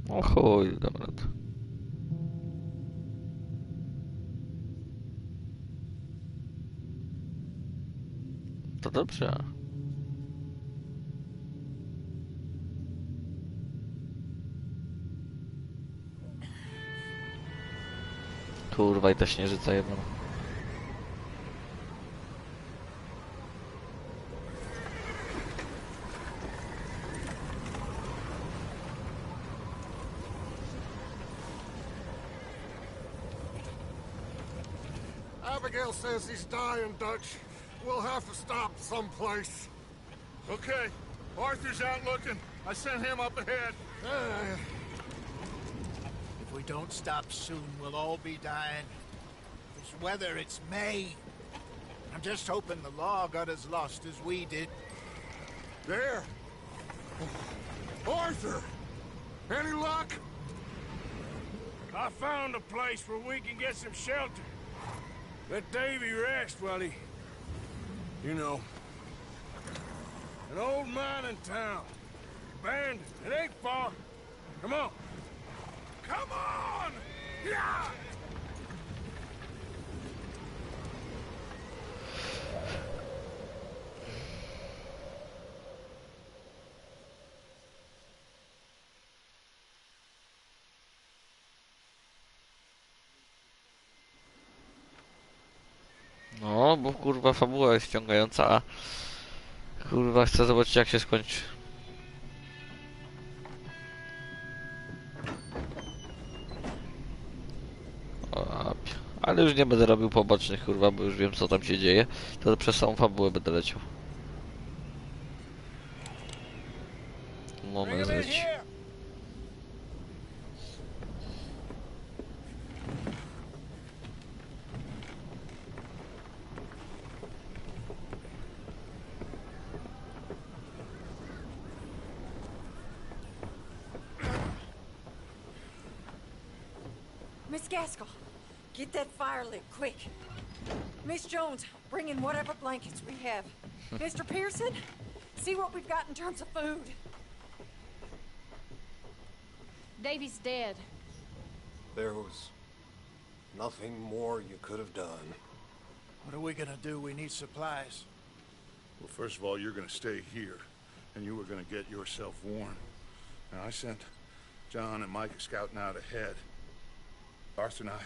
O chuj, dobra. To dobrze. Kurwa i ta śnieżyca jedna. Abigail says he's dying, Dutch. We'll have to stop someplace. Okay. Arthur's out looking. I sent him up ahead. If we don't stop soon, we'll all be dying. This weather, it's May. I'm just hoping the law got as lost as we did. There. Arthur! Any luck? I found a place where we can get some shelter. Let Davy rest while he... You know. An old mining town. Abandoned. It ain't far. Come on. Come on! Yeah! No, bo kurwa fabuła jest ściągająca, a kurwa chcę zobaczyć jak się skończy. Ale już nie będę robił pobocznych kurwa, bo już wiem co tam się dzieje. To przez samą fabułę będę leciał. Moment leci. Miss Gaskell, get that fire lit, quick. Miss Jones, bring in whatever blankets we have. Mr. Pearson, see what we've got in terms of food. Davy's dead. There was nothing more you could have done. What are we gonna do? We need supplies. Well, first of all, you're gonna stay here, and you were gonna get yourself warm. Now, I sent John and Mike scouting out ahead. Arthur and I,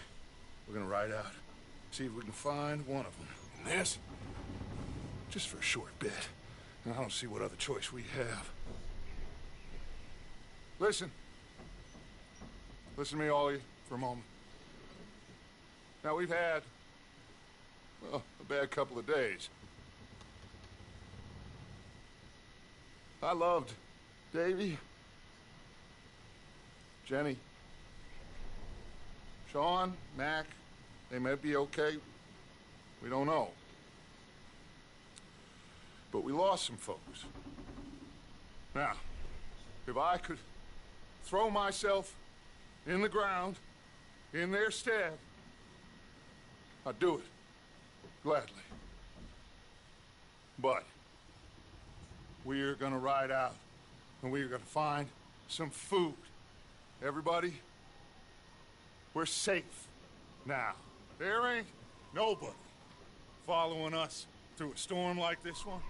we're gonna ride out, see if we can find one of them. And this, just for a short bit. And I don't see what other choice we have. Listen. Listen to me, all of you, for a moment. Now, we've had, well, a bad couple of days. I loved Davy, Jenny, Sean, Mac. They may be okay. We don't know. But we lost some folks. Now, if I could throw myself in the ground in their stead, I'd do it gladly. But we're gonna ride out and we're gonna find some food. Everybody, we're safe now. There ain't nobody following us through a storm like this one.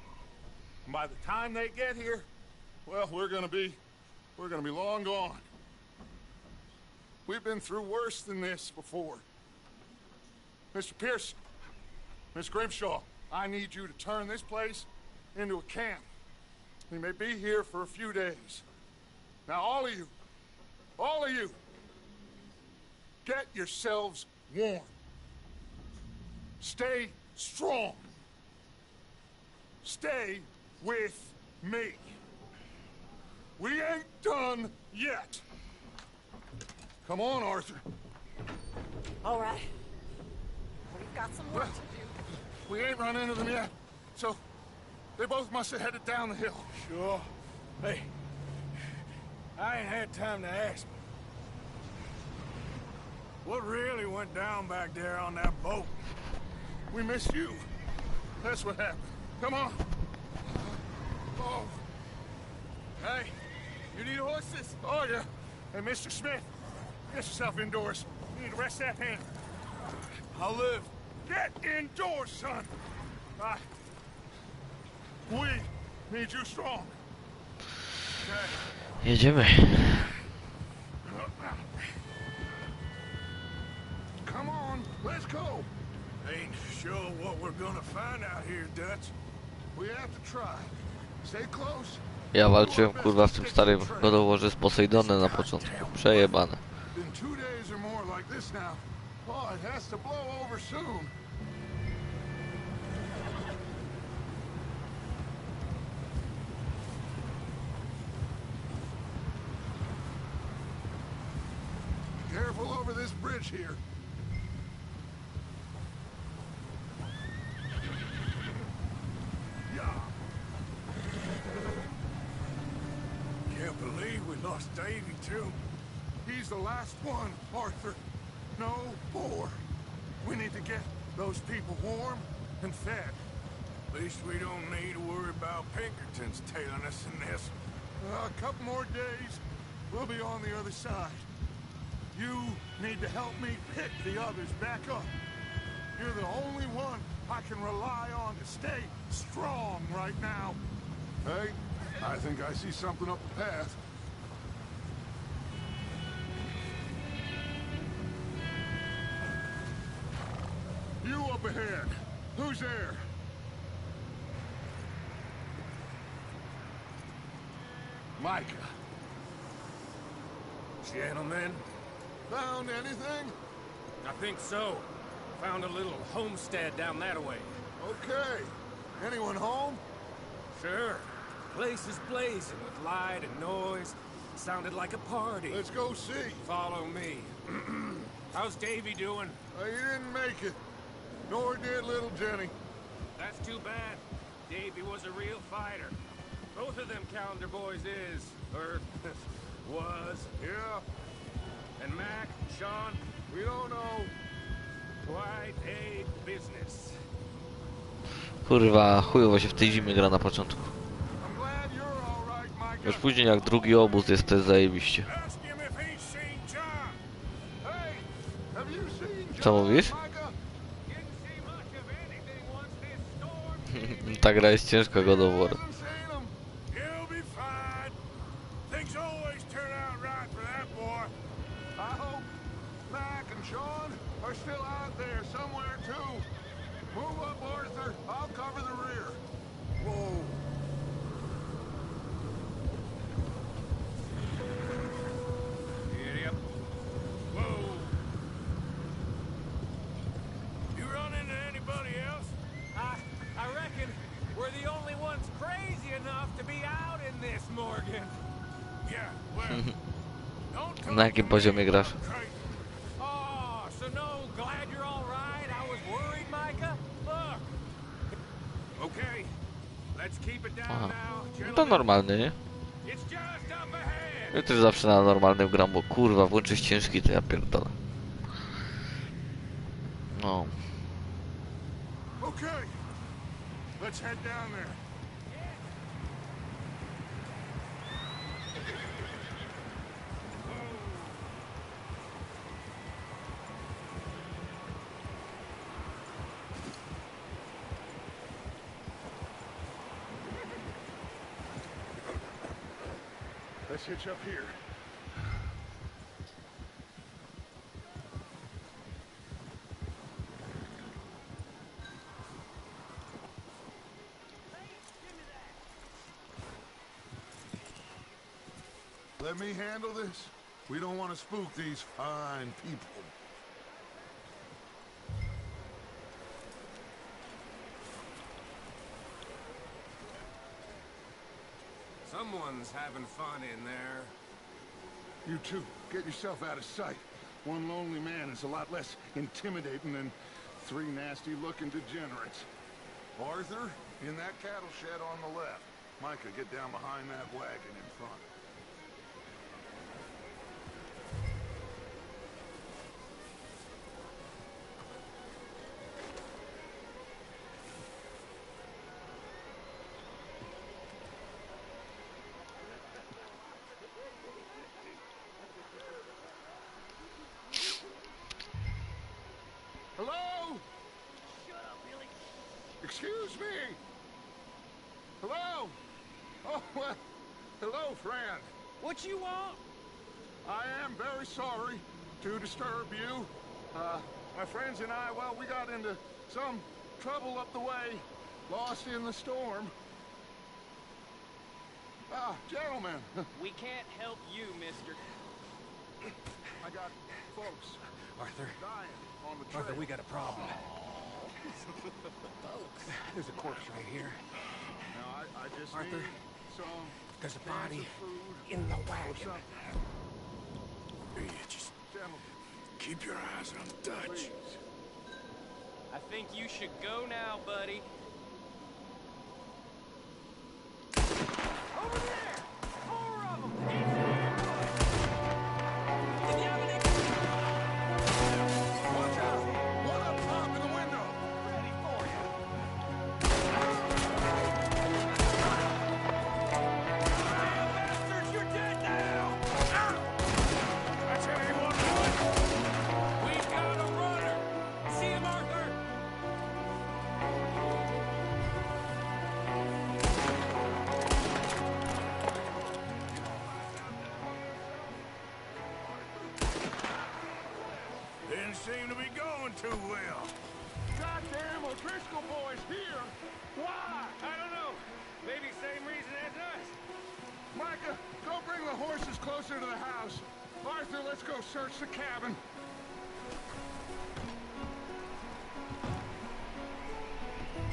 And by the time they get here, well, we're gonna be long gone. We've been through worse than this before. Mr. Pearson, Miss Grimshaw, I need you to turn this place into a camp. We may be here for a few days. Now, all of you, get yourselves warm. Stay strong. Stay with me. We ain't done yet. Come on, Arthur. All right. We've got some work to do. We ain't run into them yet, so they both must have headed down the hill. Sure. Hey, I ain't had time to ask. What really went down back there on that boat? We missed you. That's what happened. Come on. Oh. Hey, you need horses? Oh, yeah. Hey, Mr. Smith, get yourself indoors. You need to rest that hand. I'll live. Get indoors, son. We need you strong. Okay. Jedziemy. Come on, let's go. Ain't sure what we're gonna find out here, Dutch. We have to try. Stay close. Ja walczyłem kurwa w tym starym godoworze z Posejdonem na początku. Przejebane. Been 2 days or more like this now. Oh, it has to blow over soon. Careful over this bridge here. Can't believe we lost Davy too. He's the last one, Arthur. No more. We need to get those people warm and fed. At least we don't need to worry about Pinkertons tailing us in this. A couple more days, we'll be on the other side. You need to help me pick the others back up. You're the only one I can rely on to stay strong right now. Hey, I think I see something up the path. You up ahead. Who's there? Micah. Gentlemen, Found anything? I think so. Found a little homestead down that way. Okay. Anyone home? Sure. Place is blazing with light and noise. Sounded like a party. Let's go see. Follow me. How's Davy doing? He didn't make it. Nor did little Jenny. That's too bad. Davy was a real fighter. Both of them calendar boys is, or was. Yeah, And Mac, Sean, we don't know. quite a business. Kurwa, chujowo się w tej zimie gra na początku. I'm glad you're all right, Micah. Już później jak drugi obóz jest też zajebiście. Ask him if he's seen John. Hey, have you seen John, Co mówisz? Micah? Didn't see much of anything once this storm. Ta gra jest ciężka, God of War. Hasn't seen him. He'll be fine. Things always turn out right for that boy. I hope Mac and Sean are still out there somewhere too. Move up, Arthur. I'll cover the rear. Whoa. Giddy up. Whoa. You run into anybody else? I reckon we're the only ones crazy enough to be out in this, Morgan. Yeah, well, don't talk Na jakim to me poziomie grasz? about crazy. Oh, so no, glad you're all right. I was worried, Micah. Look. Okay, let's keep it down Aha. now, No to gentlemen. normalny, nie? It's just up ahead. Ja też zawsze na normalnym gram, bo kurwa, włączyć ciężki to ja pierdolę. No. Okay, let's head down there. Let's hitch up here. Let me handle this. We don't want to spook these fine people. Someone's having fun in there. You two, get yourself out of sight. One lonely man is a lot less intimidating than 3 nasty-looking degenerates. Arthur, in that cattle shed on the left. Micah, get down behind that wagon in front. Excuse me. Hello? Oh, well, hello, friend. What you want? I am very sorry to disturb you. My friends and I, well, we got into some trouble up the way, lost in the storm. Ah, gentlemen, We can't help you, mister. I got folks Arthur, dying on the trail. Arthur, we got a problem. There's a corpse right here. Now, I just Arthur, need some there's a cans body of food in the or wagon. something. Here, just Gentlemen, keep your eyes on Dutch. please. I think you should go now, buddy. Over there! 4 of them! If you have any... Watch out! One up top in the window! Ready for you. Bastards, you're dead now! That's how you want to do it! We've got a runner! See him, Arthur? Didn't seem to be going too well. Goddamn O'Driscoll boys here! Why? I don't know. Maybe same reason as us. Micah, go bring the horses closer to the house. Arthur, let's go search the cabin.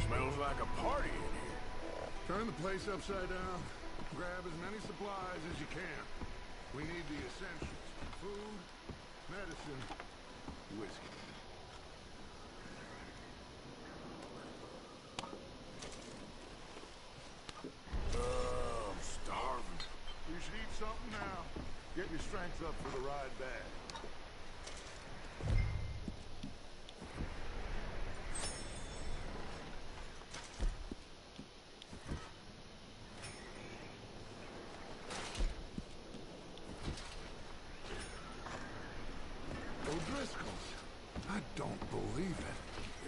Smells like a party in here. Turn the place upside down. Grab as many supplies as you can. We need the essentials. Food, medicine, whiskey. I'm starving. You should eat something now. Get your strength up for the ride back. O'Driscoll's. I don't believe it.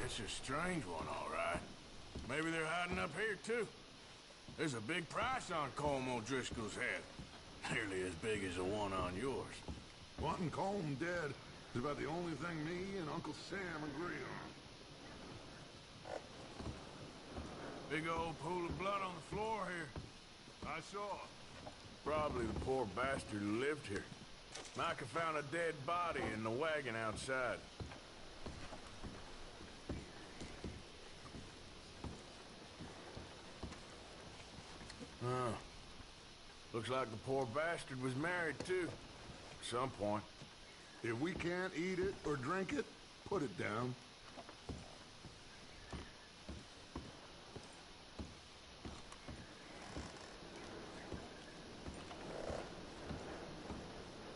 It's a strange one, all right. Maybe they're hiding up here, too. There's a big price on Colm O'Driscoll's head. Nearly as big as the one on yours. Wanting Colm dead is about the only thing me and Uncle Sam agree on. Big old pool of blood on the floor here. I saw. Probably the poor bastard who lived here. Micah found a dead body in the wagon outside. Oh. Looks like the poor bastard was married, too. At some point. If we can't eat it or drink it, put it down.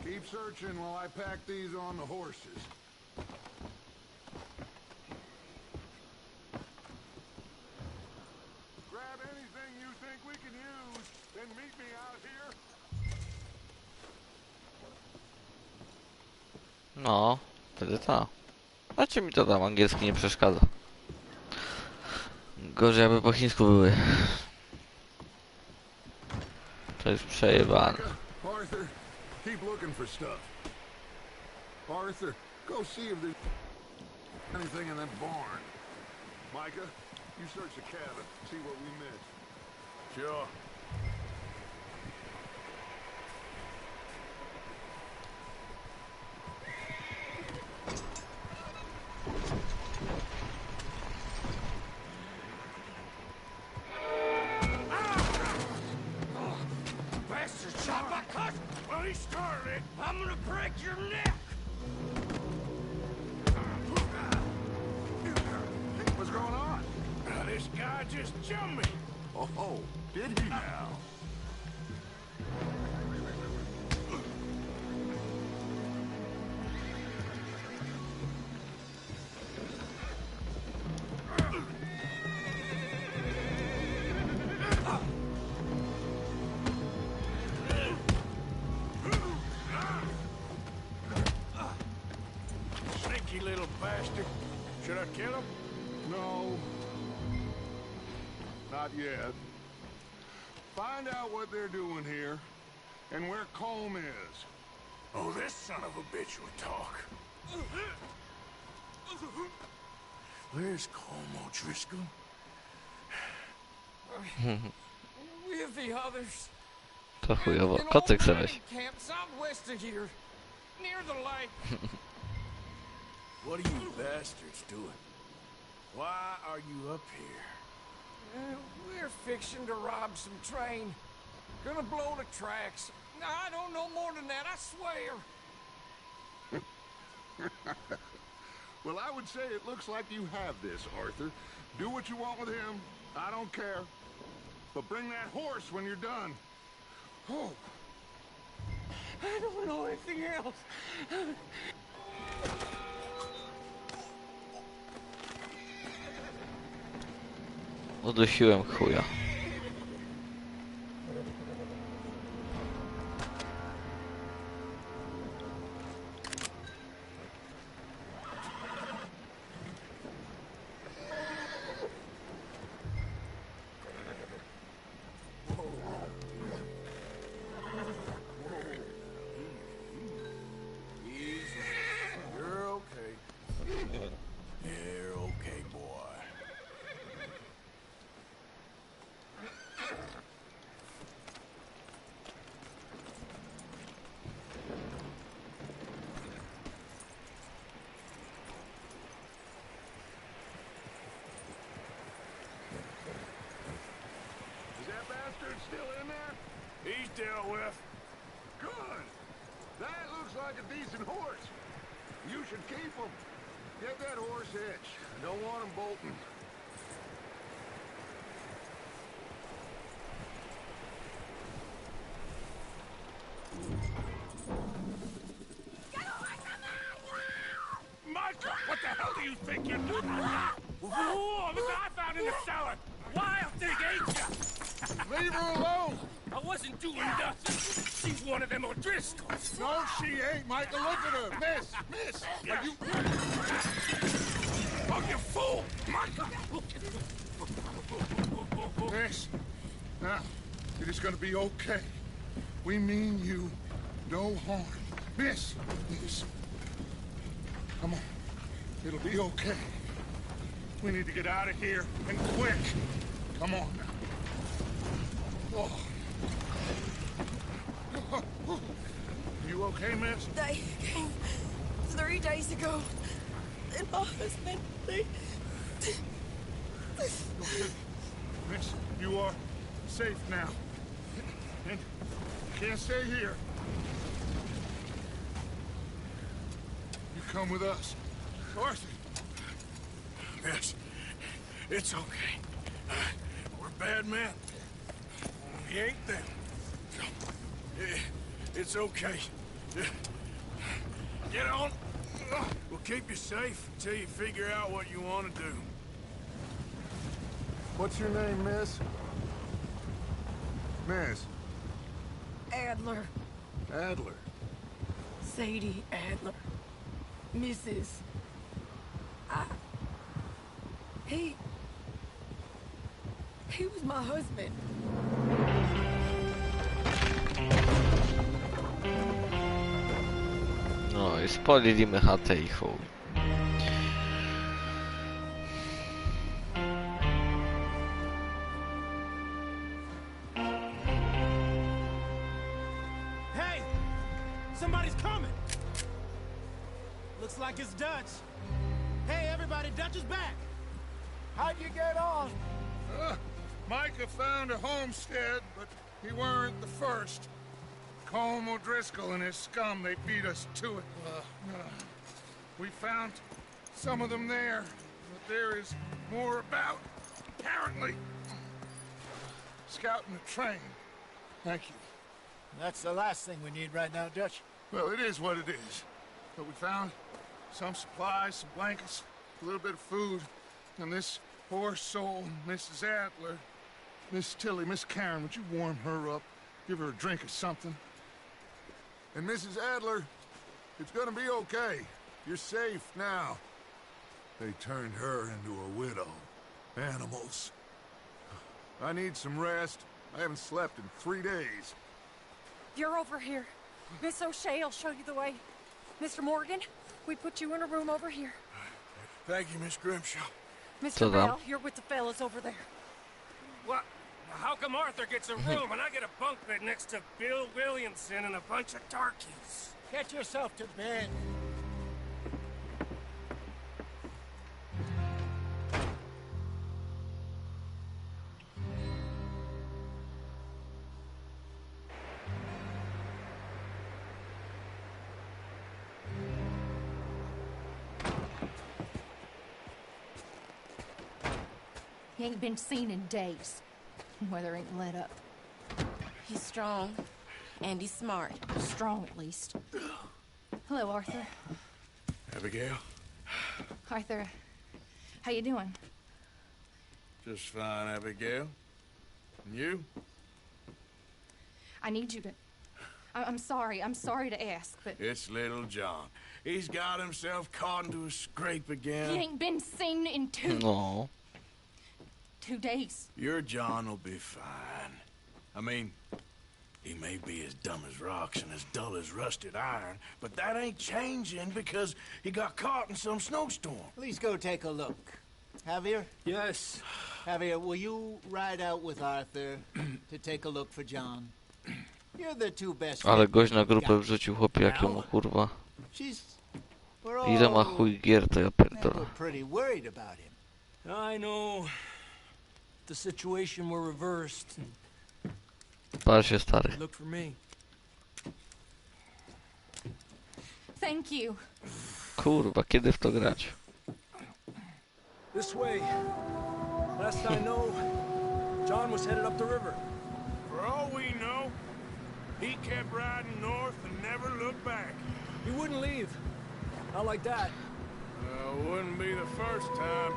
Keep searching while I pack these on the horses. Grab anything you think we can use, then meet me out here. No, wtedy ta. Znaczy mi to tam angielski nie przeszkadza. Gorzej jakby po chińsku były. To jest przejebane. Arthur, keep looking for stuff. Arthur, go see if there's anything in that barn. Micah, you search the cabin, see what we missed. Sure. Bastard shot my cousin! Well, he started it. I'm gonna break your neck! What's going on? This guy just jumped me. Oh, did he now? Sneaky little bastard. Should I kill him? No. Not yet. Find out what they're doing here and where Colm is. Oh, this son of a bitch would talk. Where's Colm O'Driscoll? With the others. To chujowo. An old Kocyk se weź. mining camp southwest of here, near the lake. What are you bastards doing? Why are you up here? We're fixing to rob some train. Gonna blow the tracks. I don't know more than that, I swear. Well, I would say it looks like you have this, Arthur. Do what you want with him. I don't care. But bring that horse when you're done. Oh. I don't know anything else. Udusiłem chuja. You're okay. You're okay, boy. Is that bastard still in there? He's dealt with. Good. That looks like a decent horse. You should keep him. Get that horse hitched. Don't want him bolting. Micah, what the hell do you think you're doing? Whoa, look what I found in the cellar. Wild thing, ain't ya? Leave her alone. I wasn't doing nothing. She's one of them O'Driscolls. No, she ain't, Michael. Look at her. Miss. Are you... Oh, you fool! Micah! Miss. Now, it is gonna be okay. We mean you no harm. Miss. Come on. It'll be okay. We need to get out of here, and quick. Come on now. Oh. You okay, miss? They came 3 days ago. And my husband, Miss, you are safe now. And you can't stay here. You come with us. Arthur. Yes, it's okay. We're bad men. We ain't them. It's okay. Get on. We'll keep you safe until you figure out what you want to do. What's your name, miss? Miss. Adler, Adler. Sadie Adler, Mrs. He was my husband. No i spaliliśmy chatę i chuj. Hey! Somebody's coming! Looks like it's Dutch. Hey, everybody, Dutch is back! How'd you get on? Micah found a homestead, but he weren't the first. Colm O'Driscoll and his scum, they beat us to it. We found some of them there, but there is more about, apparently. Scouting the train. Thank you. That's the last thing we need right now, Dutch. Well, it is what it is. But we found some supplies, some blankets, a little bit of food, and this poor soul, Mrs. Adler, Miss Tilly, Miss Karen, would you warm her up? Give her a drink or something? And Mrs. Adler, it's gonna be okay. You're safe now. They turned her into a widow. Animals. I need some rest. I haven't slept in 3 days. You're over here. Miss O'Shea will show you the way. Mr. Morgan, we put you in a room over here. Thank you, Miss Grimshaw. Mr. Bell, you're with the fellas over there. What? How come Arthur gets a room and I get a bunk bed next to Bill Williamson and a bunch of darkies? Get yourself to bed. He ain't been seen in days. Weather ain't let up. He's strong, and he's smart. Strong, at least. Hello, Arthur. Abigail? Arthur, how you doing? Just fine, Abigail. And you? I need you to... I'm sorry to ask, but... It's little John. He's got himself caught into a scrape again. He ain't been seen in No. 2 days. Your John will be fine. I mean, he may be as dumb as rocks and as dull as rusted iron, but that ain't changing because he got caught in some snowstorm. Please go take a look. Javier? Yes. Javier, will you ride out with Arthur to take a look for John? You're the two best. Ale gość na grupę wrzucił, chłopie, jakiemu kurwa. Ile ma chuj gier, to ja pierdolę. Pretty worried about him. I know. The situation were reversed. Pal się, stary. Look for me. Thank you. Kurwa, kiedy w to grać? This way. Last I know, John was headed up the river. For all we know, he kept riding north and never looked back. He wouldn't leave. Not like that. Wouldn't be the first time.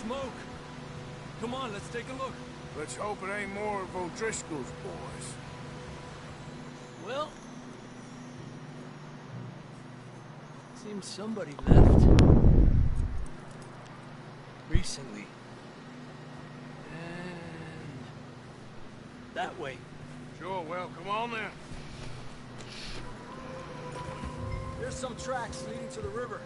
Smoke. Come on, let's take a look. Let's hope it ain't more of O'Driscoll's boys. Well, seems somebody left recently. And that way. Sure, well, come on then. There's some tracks leading to the river.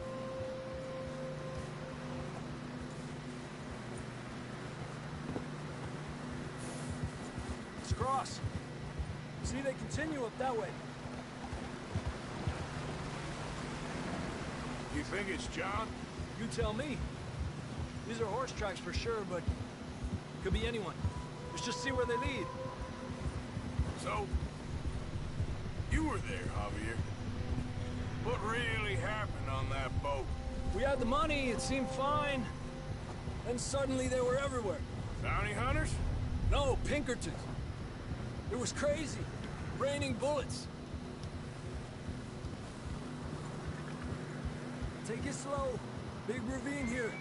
Cross. See, they continue up that way. You think it's John? You tell me. These are horse tracks for sure, but could be anyone. Let's just see where they lead. So, you were there, Javier. What really happened on that boat? We had the money, it seemed fine. Then suddenly they were everywhere. Bounty hunters? No, Pinkertons. It was crazy. Raining bullets. Take it slow. Big ravine here.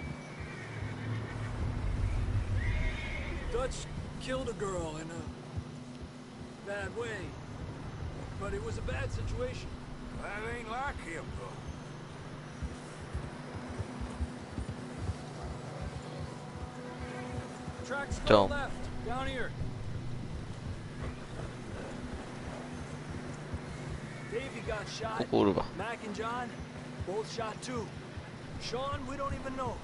Dutch killed a girl in a bad way. But it was a bad situation. That ain't like him, though. Tracks to the Don't. left. Down here. Davey got shot. O kurwa. Mac and John, both shot too. Sean, we don't even know.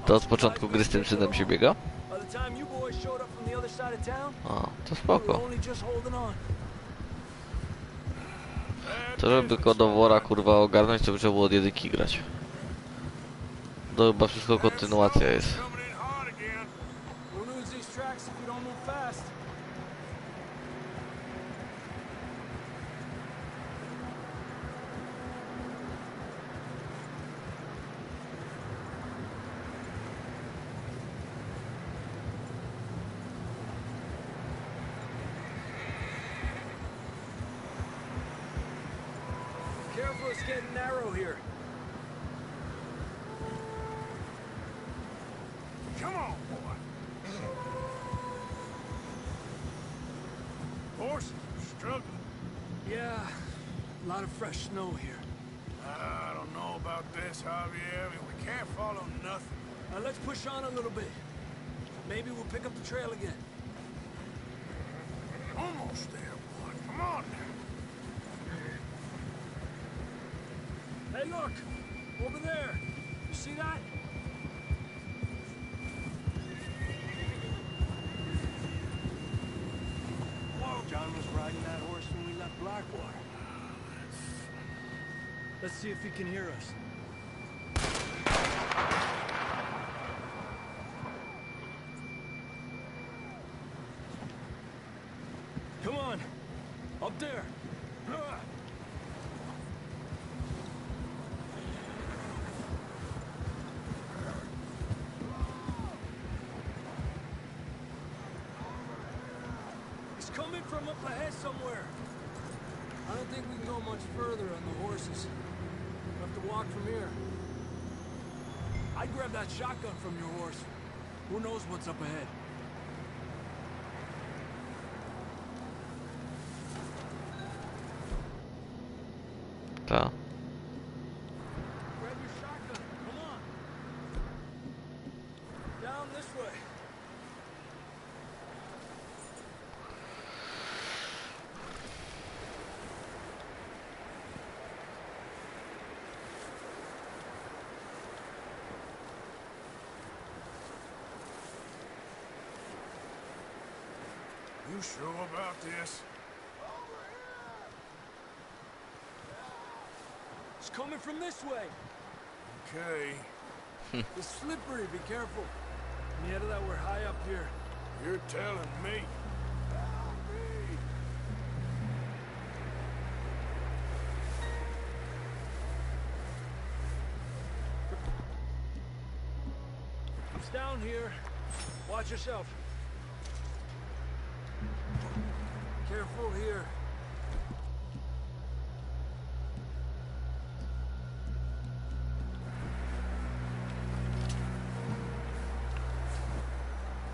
To od początku gry z tym synem się biega? By the time you boys showed up from the other side of town, A, to we were spoko. only just holding on. To żeby kodowora kurwa ogarnąć, to by trzeba było od jedynki grać. To chyba wszystko kontynuacja jest. Coming in hard again. We'll lose these tracks if we don't move fast. is getting narrow here. Come on, boy. Horses are struggling. Yeah, a lot of fresh snow here. I don't know about this, Javier. I mean, we can't follow nothing. Let's push on a little bit. Maybe we'll pick up the trail again. Almost there, boy. Come on. Hey, look! Over there! You see that? Whoa, John was riding that horse when we left Blackwater. Let's see if he can hear us. Come on! Up there! He's coming from up ahead somewhere. I don't think we can go much further on the horses. We'll have to walk from here. I'd grab that shotgun from your horse. Who knows what's up ahead? Ta. Grab your shotgun. Come on. Down this way. You sure about this? It's coming from this way. Okay. It's slippery. Be careful. Yeah, that we're high up here. You're telling me. It's down here. Watch yourself. Careful here.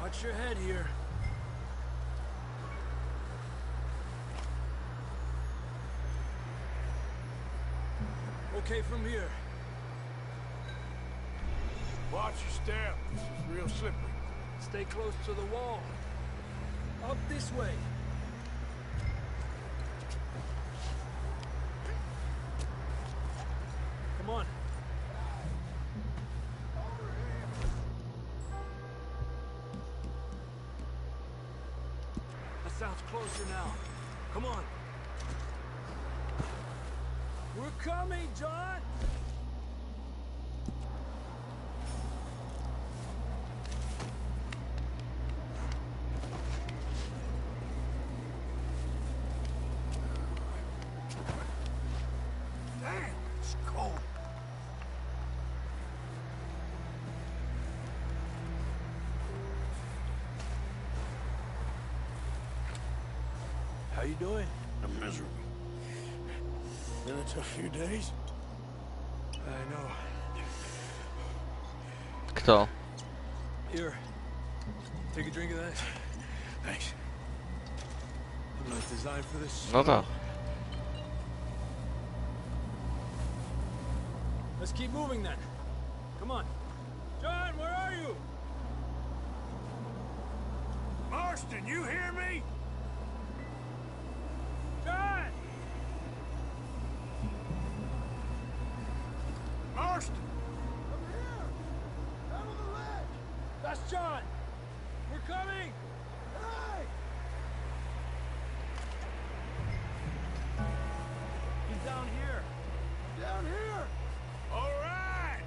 Watch your head here. Okay, from here. Watch your step. This is real slippery. Stay close to the wall. Up this way. Come on. That sounds closer now. Come on. We're coming, John! Damn, it's cold. How you doing? I'm miserable. Been a tough few days. I know. Kto? Here. Take a drink of that. Thanks. I'm not designed for this. No tak. Let's keep moving then. Come on. John, where are you? Marston, you hear me? John! Marston! Over here! Down on the ledge! That's John! We're coming! Hey! He's down here! Down here! All right!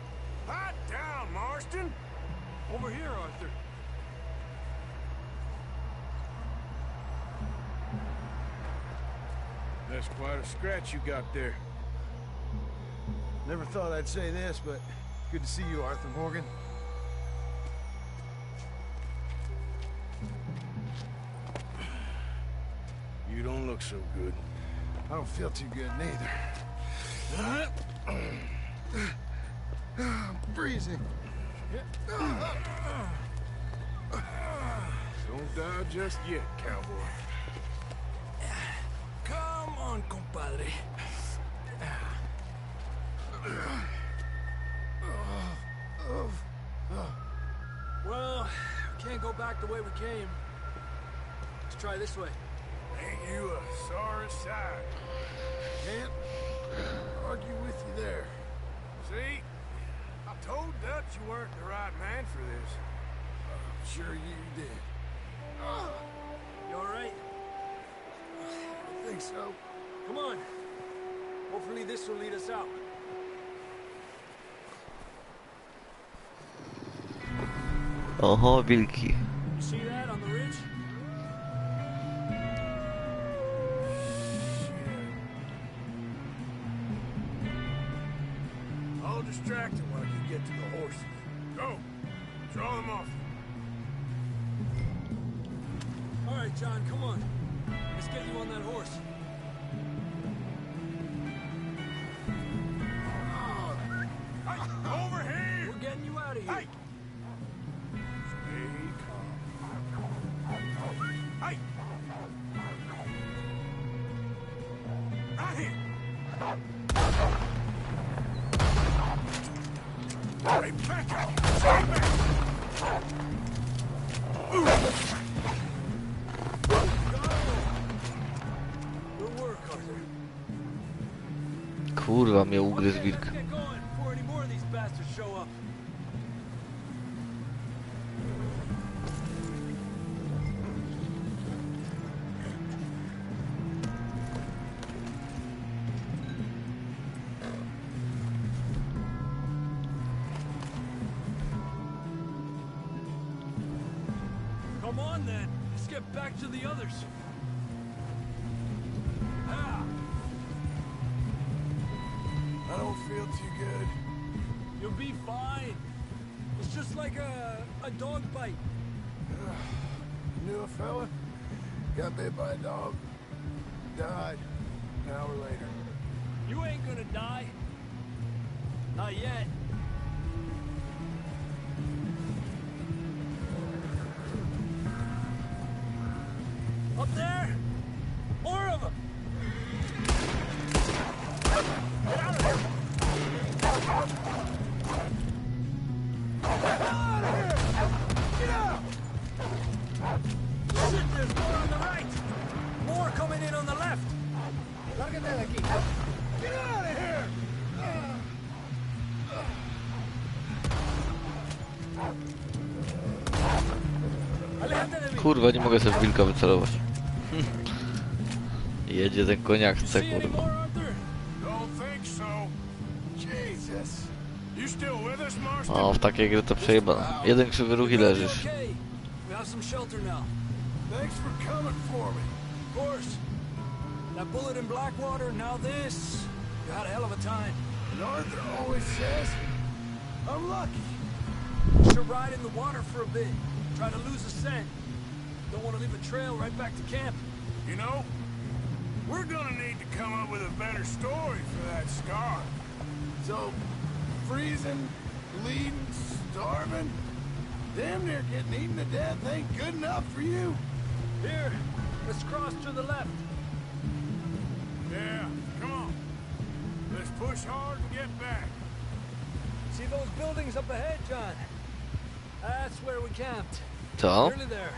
Hot down, Marston! Over here, Arthur. That's quite a scratch you got there. Never thought I'd say this, but good to see you, Arthur Morgan. You don't look so good. I don't feel too good, neither. I'm freezing. Don't die just yet, cowboy. Come on, compadre. Well, we can't go back the way we came. Let's try this way. Ain't you a sorry sight? Can't argue with you there. See? I told Dutch you weren't the right man for this. I'm sure you did. You all right? I think so. Come on. Hopefully this will lead us out. Oho, wilki. You see that on the ridge? I'll distract him while you get to the horses. Go! Draw them off. All right, John, come on. Let's get you on that horse. Hey, over here! We're getting you out of here. Hey! Stay calm. Hey! Right here! Hey, back up! Stay back! Good work, Arthur. Kurwa, mnie ugryzł wilk. Let's get going before any more of these bastards show up. Come on, then. Let's get back to the others. Ah, I don't feel too good. you'll be fine. It's just like a dog bite. Knew a fella? Got bit by a dog. Died an hour later. You ain't gonna die. Not yet. Up there! More of them! Get out of here! Get out of here! Get out! Shit, there's more on the right! More coming in on the left! Lárgate de aquí! Get out of here! Aléjate de mí! Kurwa, nie mogę sobie w wilka wycelować. Jedzie ten koniak, chce See any kurwa. more, Arthur? Don't think so. Jesus! You still with us, Marston? O, w takiej gry to przejeba. Jeden krzywy ruch i leżysz. Okay. We have some shelter now. Thanks for coming for me. Of course. That bullet in Blackwater, now this. You had a hell of a time. And Arthur always says, I'm lucky. You should ride in the water for a bit. Try to lose the scent. Don't want to leave a trail right back to camp. You know, we're gonna need to come up with a better story for that scar. So, freezing, bleeding, starving, damn near getting eaten to death ain't good enough for you. Here, let's cross to the left. Yeah, come on. Let's push hard and get back. See those buildings up ahead, John? That's where we camped. Co? Nearly there.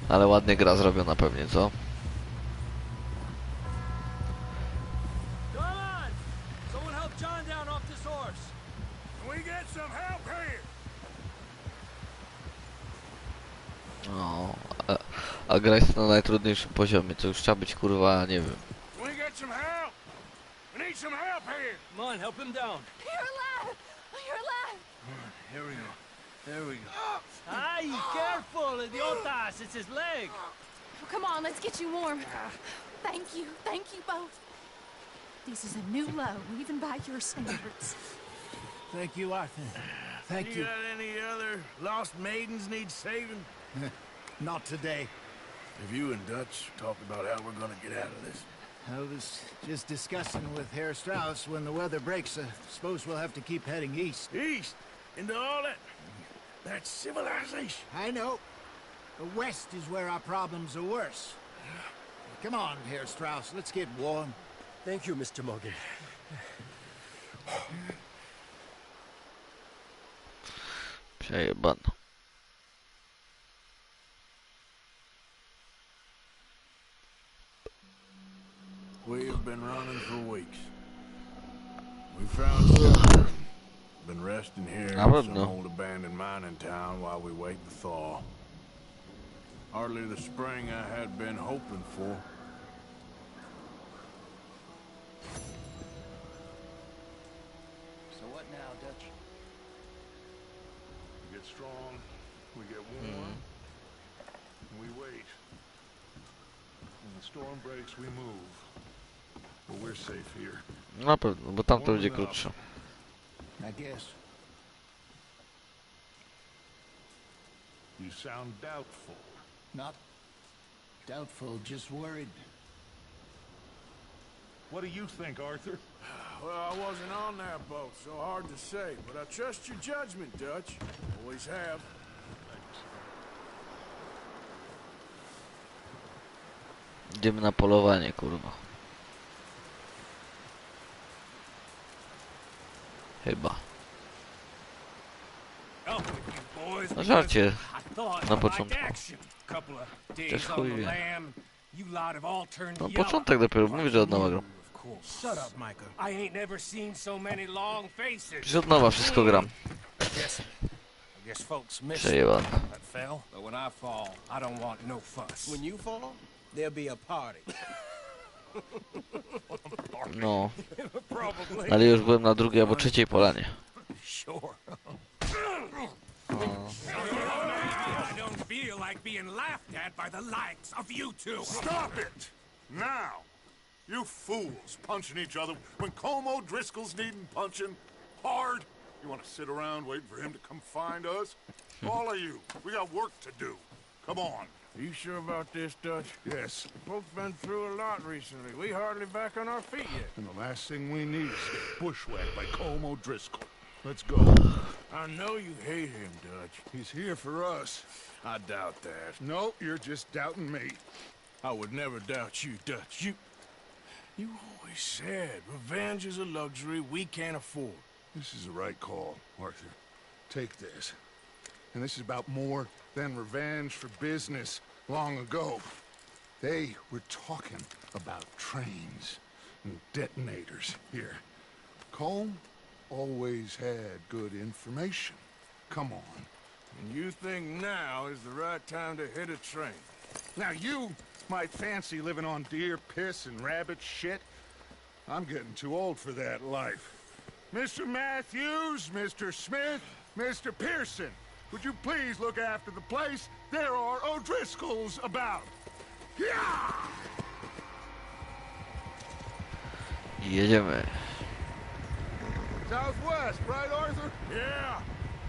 Ale ładnie gra zrobiona pewnie, co? Come on! Someone help John down off this horse. Can we get some help here? O, a gra jest na najtrudniejszym poziomie, to już trzeba być kurwa, nie wiem. Can we get some help? We need some help here. Come on, help him down. You're alive! You're alive! Here we go. There we go. Ay, careful, idiotas! It's his leg! Come on, let's get you warm. Thank you both. This is a new low, even by your standards. Thank you, Arthur. Thank You got any other lost maidens need saving? Not today. Have you and Dutch talked about how we're gonna get out of this? I was just discussing with Herr Strauss when the weather breaks. I suppose we'll have to keep heading east. East? Into all that civilization. I know. The west is where our problems are worse. Come on, Herr Strauss, let's get warm. Thank you, Mr. Morgan. Przejebano. We've been running for weeks. We found shelter. Been resting here in some old abandoned mining town while we wait the thaw. Hardly the spring I had been hoping for. So what now, Dutch? We get strong, we get warm, and we wait. When the storm breaks, we move. But we're safe here. Na pewno, bo tam to będzie krótsze. I guess. You sound doubtful. Not doubtful, just worried. What do you think, Arthur? Well, I wasn't on that boat, so hard to say. But I trust your judgment, Dutch. Always have. Idziemy na polowanie, kurwa. Chyba. Na żarcie. Na początku. Też chuj wie. No początek dopiero, mówię, że od nowego. Przecież od nowa wszystko gram. Przejebane. No. Ale już byłem na drugiej albo trzeciej polanie. I don't feel like being laughed at by the likes of you two. Stop it! Now! You fools punching each other when Como Driscoll's needing punching hard. You want to sit around waiting for him to come find us? All of you, we got work to do. Come on. Are you sure about this, Dutch? Yes. Folks been through a lot recently. We hardly back on our feet yet. And the last thing we need is to get bushwhacked by Como Driscoll. Let's go. I know you hate him, Dutch. He's here for us. I doubt that. No, you're just doubting me. I would never doubt you, Dutch. You always said revenge is a luxury we can't afford. This is the right call, Arthur. Take this. And this is about more than revenge for business long ago. They were talking about trains and detonators here. Colm always had good information. Come on. And you think now is the right time to hit a train? Now you might fancy living on deer piss and rabbit shit. I'm getting too old for that life. Mr. Matthews, Mr. Smith, Mr. Pearson, would you please look after the place? There are O'Driscolls about. Yeah! Jedziemy. Southwest, right, Arthur? Yeah.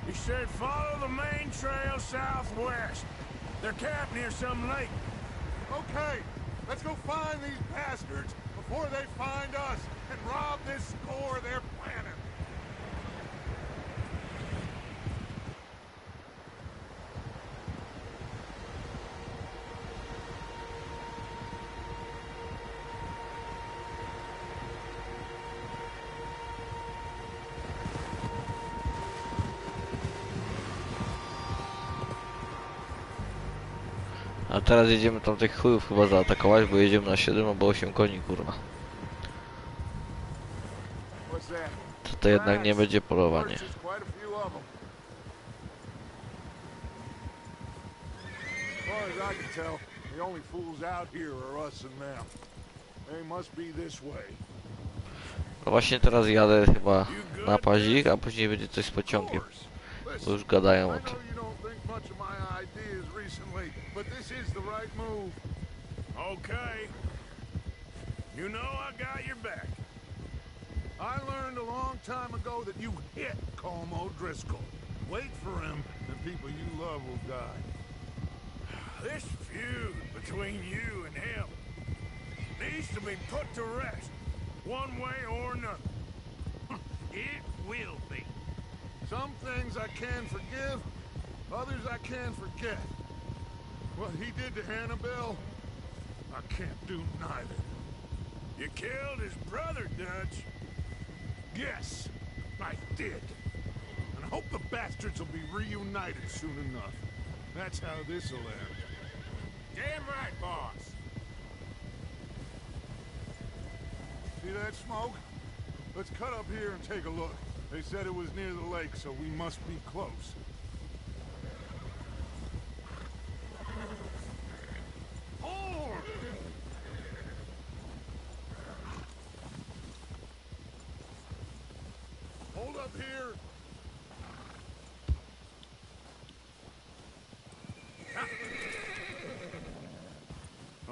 He said follow the main trail southwest. They're camped near some lake. Okay, let's go find these bastards before they find us and rob this score they're planning. A teraz jedziemy tam tych chujów chyba zaatakować, bo jedziemy na 7 albo 8 koni, kurwa. To jednak nie będzie polowanie. As far as I can tell, the only fools out here are us and them. They must be this way. No właśnie teraz jadę chyba na pazik, a później będzie coś z pociągiem. Bo już gadają o tym. But this is the right move. Okay. You know I got your back. I learned a long time ago that you hit Como Driscoll. Wait for him, and people you love will die. This feud between you and him needs to be put to rest, one way or another. It will be. Some things I can forgive, others I can forget. What he did to Annabelle, I can't do neither. You killed his brother, Dutch. Yes, I did. And I hope the bastards will be reunited soon enough. That's how this'll end. Damn right, boss. See that smoke? Let's cut up here and take a look. They said it was near the lake, so we must be close. Hold! Hold up here.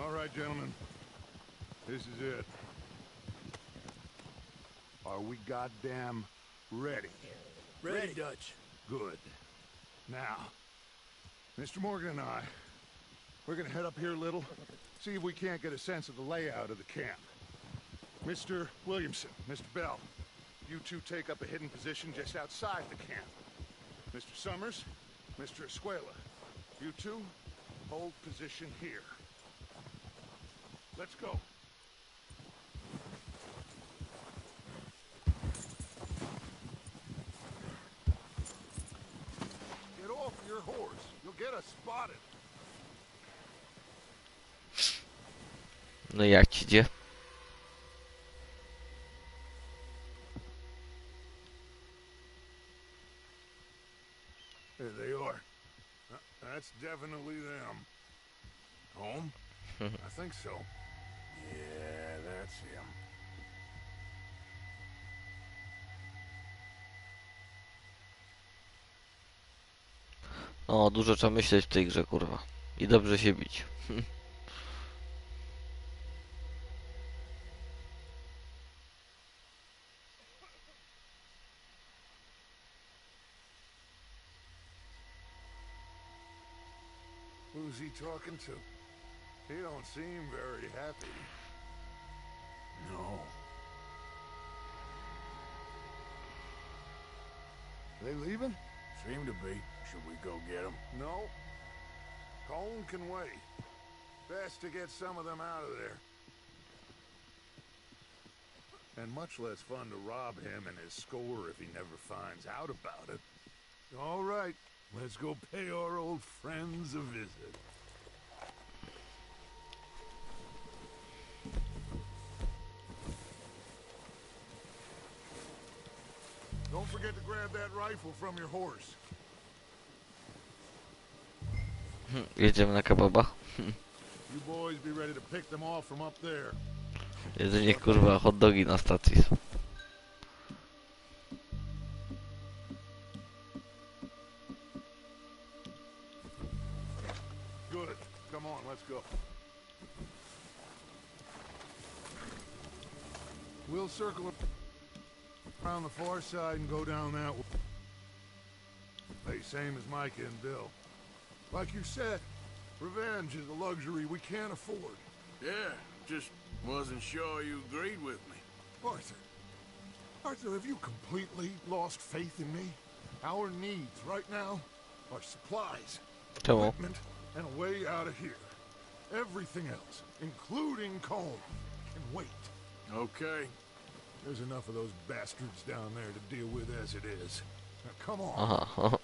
All right, gentlemen. This is it. Are we goddamn ready? Ready, Dutch. Good. Now, Mr. Morgan and I, we're gonna head up here a little, see if we can't get a sense of the layout of the camp. Mr. Williamson, Mr. Bell, you two take up a hidden position just outside the camp. Mr. Summers, Mr. Escuela, you two hold position here. Let's go. Get off your horse. You'll get us spotted. No i jak ci idzie? There they are. That's definitely them. Home? I think so. Yeah, that's him. O, dużo trzeba myśleć w tej grze, kurwa. I dobrze się bić. Who's he talking to? He don't seem very happy. No. They leaving? Seem to be. Should we go get him? No. Colin can wait. Best to get some of them out of there. And much less fun to rob him and his score if he never finds out about it. All right, let's go pay our old friends a visit. Don't forget to grab that rifle from your horse. Jedziemy na kebaba. You boys be ready to pick them off from up there. Jedynie kurwa hot dogi na stacji są. Good. Come on, let's go. We'll circle around the far side and go down that way. Hey, same as Micah and Bill. Like you said, revenge is a luxury we can't afford. Yeah, just wasn't sure you agreed with me. Arthur. Arthur, have you completely lost faith in me? Our needs right now are supplies, Czemu? equipment, and a way out of here. Everything else, including Colm, can wait. Okay. There's enough of those bastards down there to deal with as it is. Now, come on. Aha.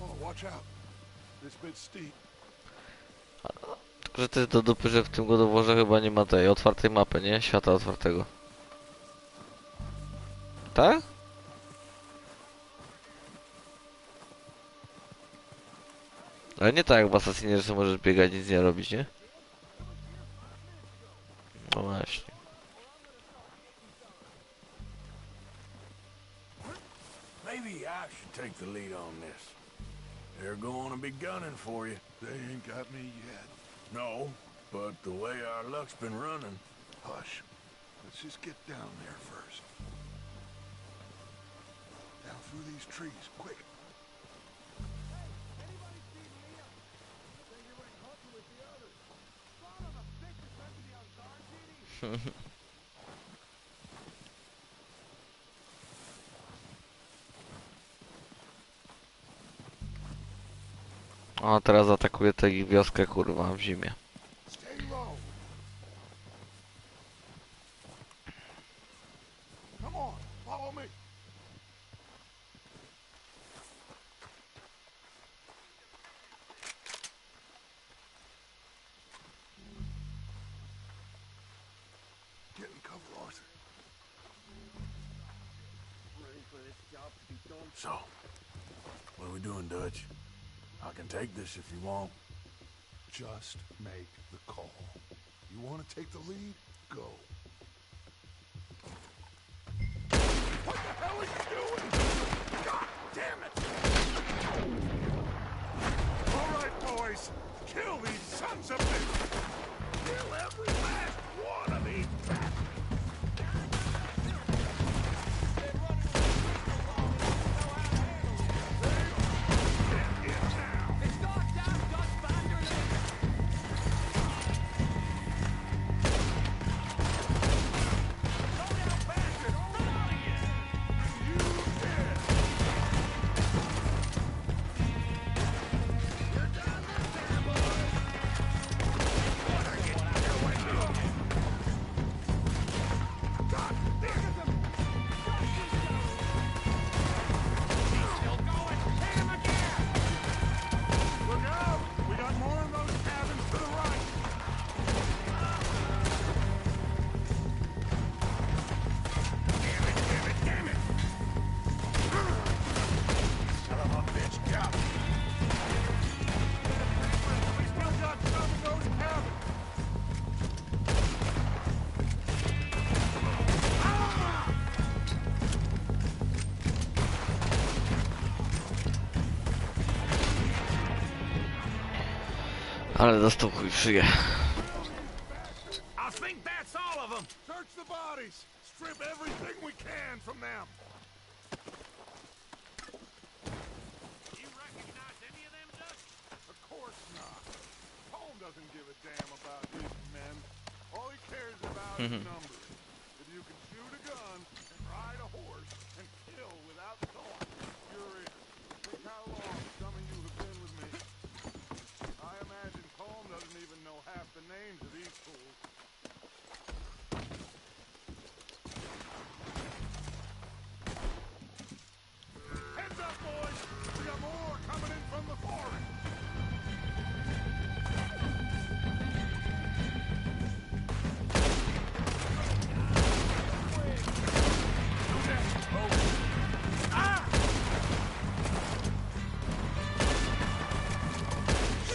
Oh, watch out. This bit's steep. Tylko, że to jest do dupy, że w tym godoworze chyba nie ma tej otwartej mapy, nie? Świata otwartego. Tak? Ale nie tak jak w Assassinie, że możesz biegać i nic nie robić, nie? Maybe I should take the lead on this. They're going to be gunning for you. They ain't got me yet. No, but the way our luck's been running. Hush. Let's just get down there first. Down through these trees, quick. O, teraz atakuje tę ich wioskę, kurwa, w zimie. Stay low. Come on, follow me. Get in cover, Arthur. So, what are we doing, Dutch? I can take this if you want. Just make the call. You want to take the lead? Go. What the hell are you doing? God damn it! All right, boys. Kill these sons of bitches. Kill every last one of these bastards. Ale dostał chuj w szyję. I think that's all of them. Search the bodies. Strip everything we can from them. You recognize any of them, Dutch? Of course not. Holmes doesn't give a damn about his men. All he cares about is numbers. If you can shoot a gun and ride a horse and kill without thought, you're in. Think how long some of you have been with me. I imagine Holmes doesn't even know half the names of these fools. Heads up, boys! We got more coming in from the forest!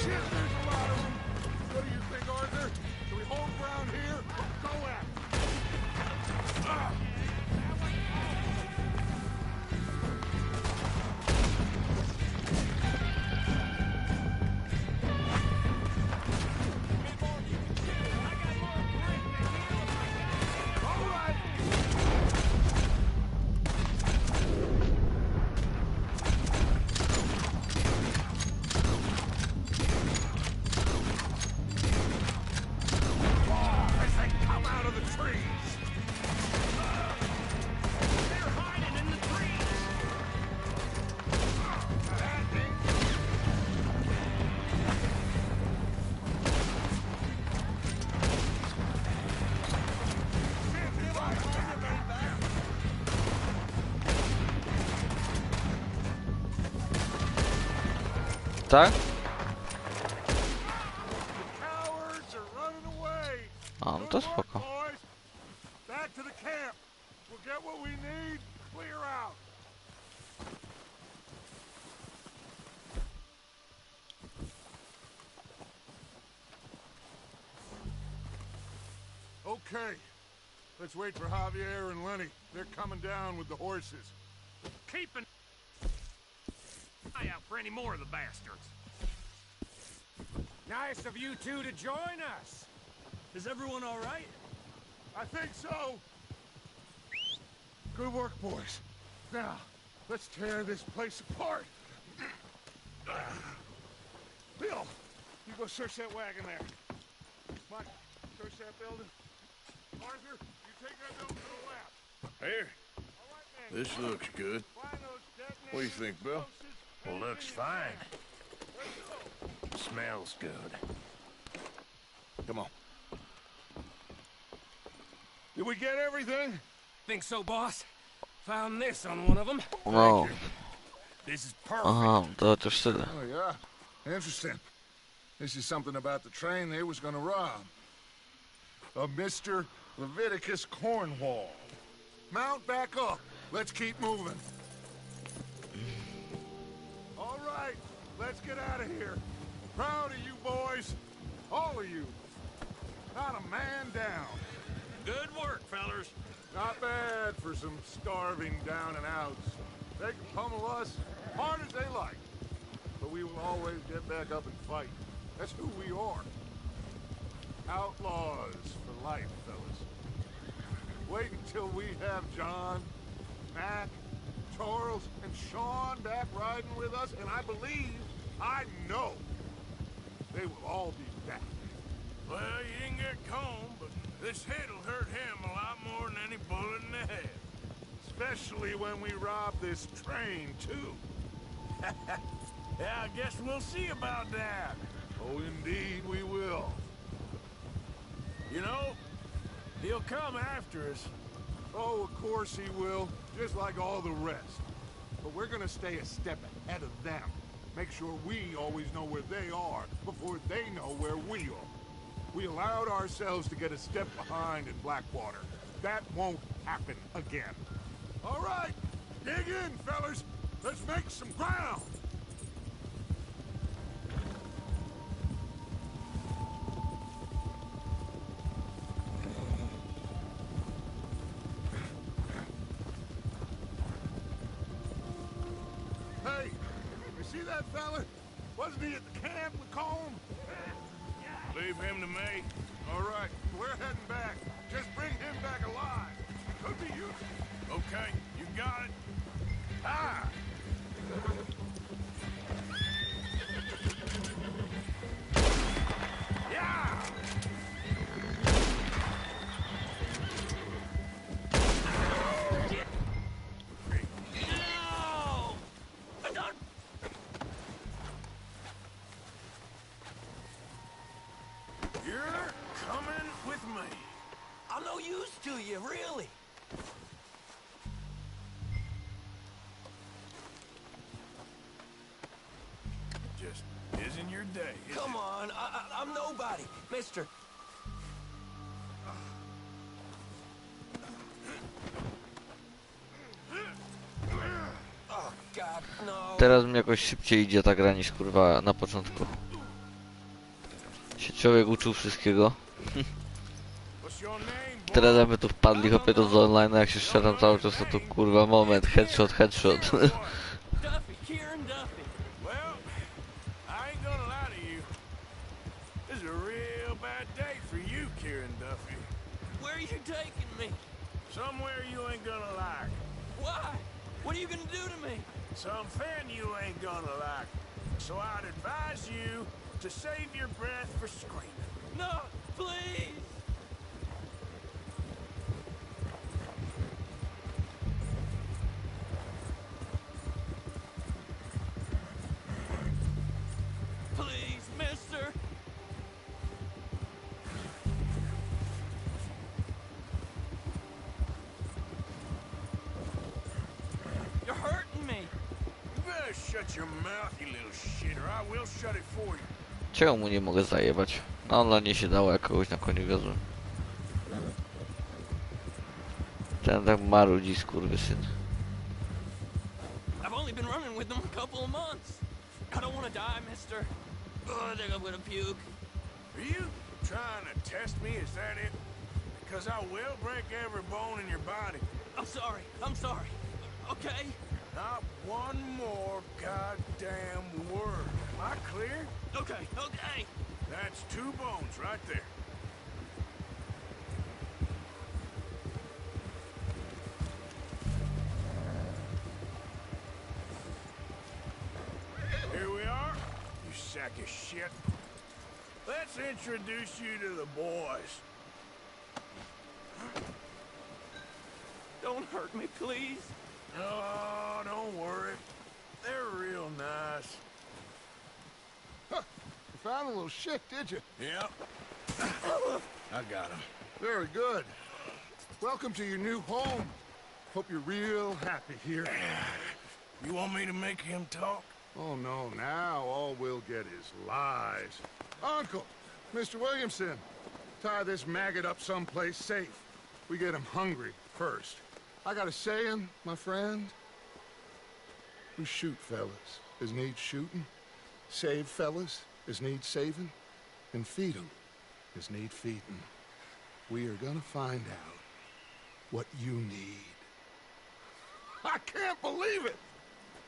Shit, there's a lot of them! What do you think, Arthur? Do we hold ground here or go at it? Ah! All right! As they come out of the trees! They're hiding in the trees! Tak? Cowards are running away! A, no to spoko. Boys, back to the camp. We'll get what we need. Clear out. Okay. Let's wait for Javier and Lenny. They're coming down with the horses. Keep an for any more of the bastards. Nice of you two to join us. Is everyone all right? I think so. Good work, boys. Now, let's tear this place apart. Bill, you go search that wagon there. Mike, search that building. Arthur, you take that building to the left. Here. This looks good. What do you think, Bill? Well, looks fine. Smells good. Come on. Did we get everything? Think so, boss? Found this on one of them. No. This is perfect. Aha, to chociaż tyle. Oh, yeah. Interesting. This is something about the train they was gonna rob. A Mr. Leviticus Cornwall. Mount back up. Let's keep moving. All right, let's get out of here. Proud of you boys. All of you. Not a man down. Good work, fellers. Not bad for some starving down and outs. They can pummel us hard as they like. But we will always get back up and fight. That's who we are. Outlaws for life, fellas. Wait until we have John, Mac, Charles, and Sean back riding with us, and I believe, I know, they will all be back. Well, you didn't get Combe, but this hit'll hurt him a lot more than any bullet in the head. Especially when we rob this train, too. Yeah, I guess we'll see about that. Oh, indeed we will. You know, he'll come after us. Oh, of course he will, just like all the rest. But we're gonna stay a step ahead of them. Make sure we always know where they are before they know where we are. We allowed ourselves to get a step behind in Blackwater. That won't happen again. All right, dig in, fellas. Let's make some ground. Hey, you see that fella? Wasn't he at the camp with Combe? Leave him to me. All right, we're heading back. Just bring him back alive. He could be useful. Okay, you got it. Ah! Yeah! No! You're coming with me. I'm no use to you, really. Just isn't your day, is Come it? on, I'm nobody, mister. Oh, God, no. Teraz mi jakoś szybciej idzie ta gra niż kurwa na początku. Się człowiek uczył wszystkiego. What's your name, boy? Teraz jakby tu wpadli chopie to z online, jak się strzelam cały czas, to tu kurwa moment, headshot, headshot. Duffy, Kieran Duffy. Well, I ain't gonna lie to you. This is a real bad day for you, Kieran Duffy. Where are you taking me? Somewhere you ain't gonna like. Why? What are you gonna do to me? Something you ain't gonna like. So I'd advise you to save your breath for screaming. No, please. Please, mister. You're hurting me. You better shut your mouth, you little shit, or I will shut it for you. Czego mu nie mogę zajebać? Na online się dało, jak kogoś na koniu wiozłem. Ten tak marudzi, skurwysyn. I've only been running with them a couple of months. I don't want to die, mister. Oh, I think I'm gonna puke. Are you trying to test me? Is that it? Because I will break every bone in your body. I'm sorry. I'm sorry. Okay? Not one more goddamn word. Am I clear? Okay, okay. That's 2 bones right there. Here we are, you sack of shit. Let's introduce you to the boys. Don't hurt me, please. Oh, don't worry. They're real nice. Huh. You found a little shit, did you? Yep. I got him. Very good. Welcome to your new home. Hope you're real happy here. You want me to make him talk? Oh, no, now all we'll get is lies. Uncle, Mr. Williamson, tie this maggot up someplace safe. We get him hungry first. I got a saying, my friend. We shoot fellas as need shooting, save fellas as need saving, and feed 'em as need feeding. We are gonna find out what you need. I can't believe it!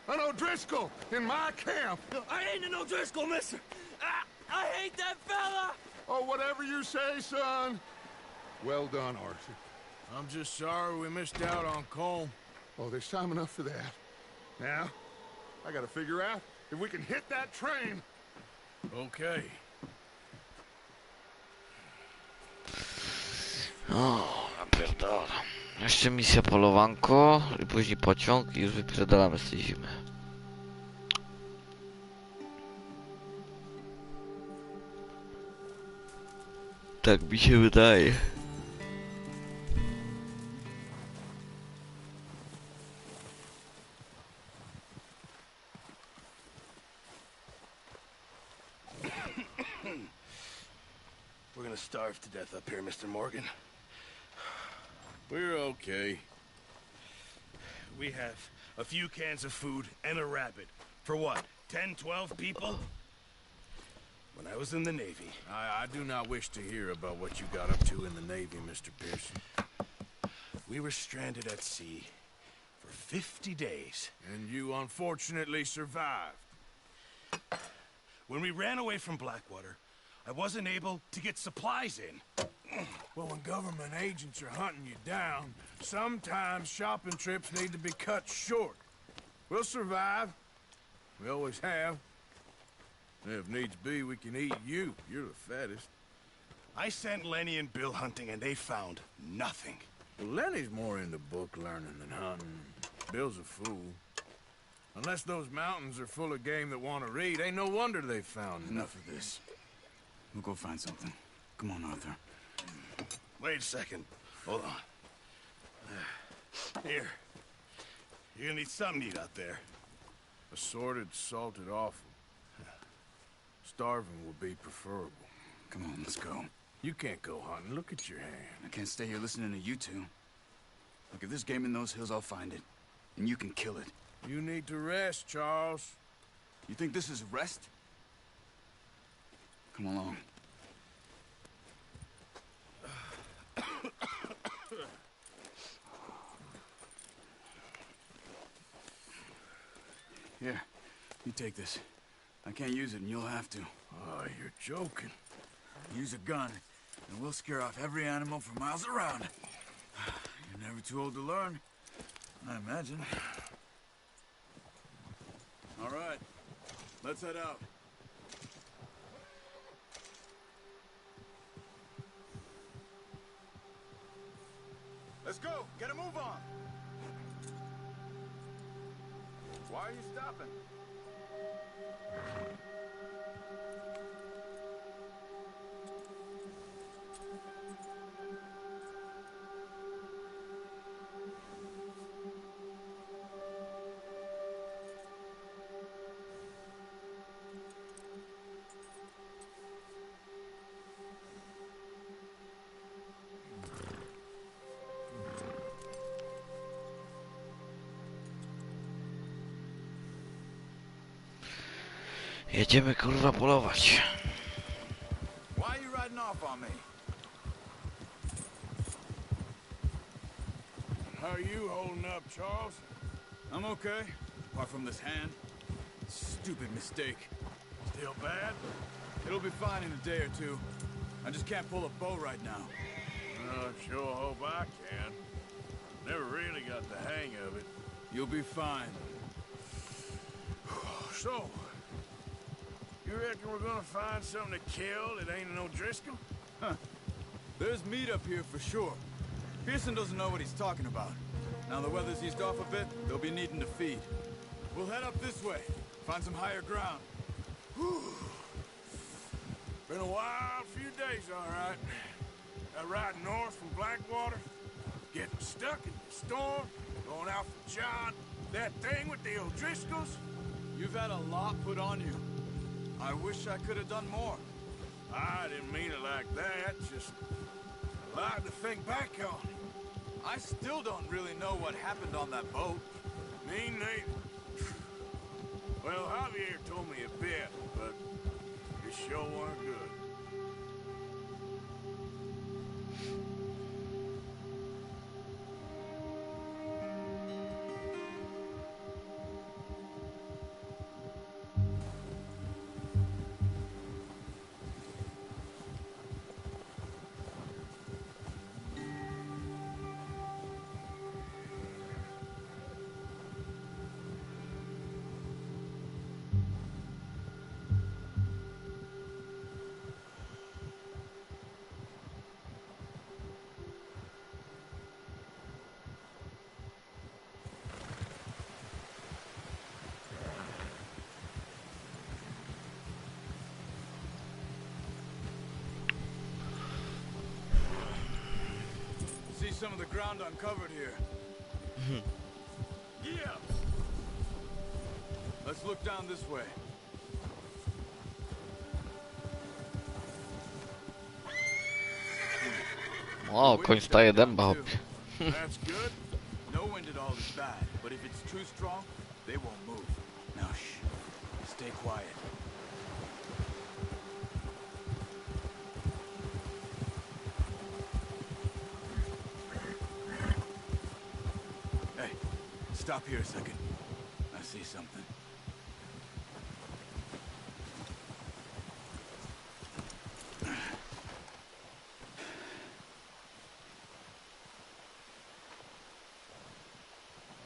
An O'Driscoll in my camp! I ain't an O'Driscoll, mister! I hate that fella! Oh, whatever you say, son. Well done, Arthur. I'm just sorry we missed out on Colm. Oh, there's time enough for that. Now, I gotta figure out if we can hit that train. Okay. O, napierdala. Jeszcze misja polowanko i później pociąg i już wypierdalamy z tej zimy. Tak mi się wydaje. We're gonna starve to death up here, Mr. Morgan. We're okay. We have a few cans of food and a rabbit. For what, 10, 12 people? When I was in the Navy... I do not wish to hear about what you got up to in the Navy, Mr. Pearson. We were stranded at sea for 50 days. And you unfortunately survived. When we ran away from Blackwater, I wasn't able to get supplies in. Well, when government agents are hunting you down, sometimes shopping trips need to be cut short. We'll survive. We always have. If needs be, we can eat you. You're the fattest. I sent Lenny and Bill hunting, and they found nothing. Well, Lenny's more into book learning than hunting. Bill's a fool. Unless those mountains are full of game that want to read, ain't no wonder they found Enough of this. We'll go find something. Come on, Arthur. Wait a second. Hold on. Here. You're gonna need something to eat out there. Assorted, salted offal. Starving would be preferable. Come on, let's go. You can't go hunting. Look at your hand. I can't stay here listening to you two. Look, if there's game in those hills, I'll find it. And you can kill it. You need to rest, Charles. You think this is rest? Come along. Here, you take this. I can't use it, and you'll have to. Oh, you're joking. Use a gun, and we'll scare off every animal for miles around. You're never too old to learn, I imagine. All right, let's head out. Let's go! Get a move on! Why are you stopping? Jedziemy kurwa polować. Why are you riding off on me? How are you holding up, Charles? I'm okay, apart from this hand. Stupid mistake. Still bad? It'll be fine in a day or two. I just can't pull a bow right now. I sure hope I can. Never really got the hang of it. You'll be fine. So, you reckon we're gonna find something to kill that ain't no Driscoll? Huh. There's meat up here for sure. Pearson doesn't know what he's talking about. Now the weather's eased off a bit, they'll be needing to feed. We'll head up this way, find some higher ground. Whew. Been a wild few days, all right. That ride north from Blackwater, getting stuck in the storm, going out for John, that thing with the O'Driscolls. You've had a lot put on you. I wish I could have done more. I didn't mean it like that, just a lot to think back on. I still don't really know what happened on that boat. Me neither. Well, Javier told me a bit, but it sure weren't good. See some of the ground uncovered here. Yeah. Let's look down this way. O, koń staje dęba, hop. That's good. No wind at all is bad, but if it's too strong, they won't move. Now shh. Stay quiet. Hey, stop here a second. I see something.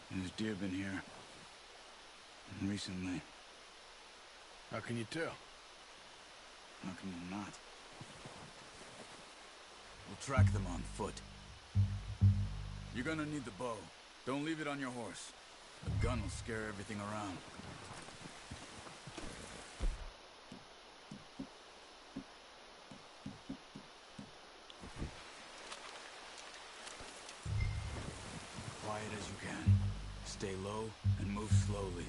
There's deer been here. Recently. How can you tell? How can you not? We'll track them on foot. You're gonna need the bow. Don't leave it on your horse. A gun will scare everything around. Quiet as you can. Stay low and move slowly.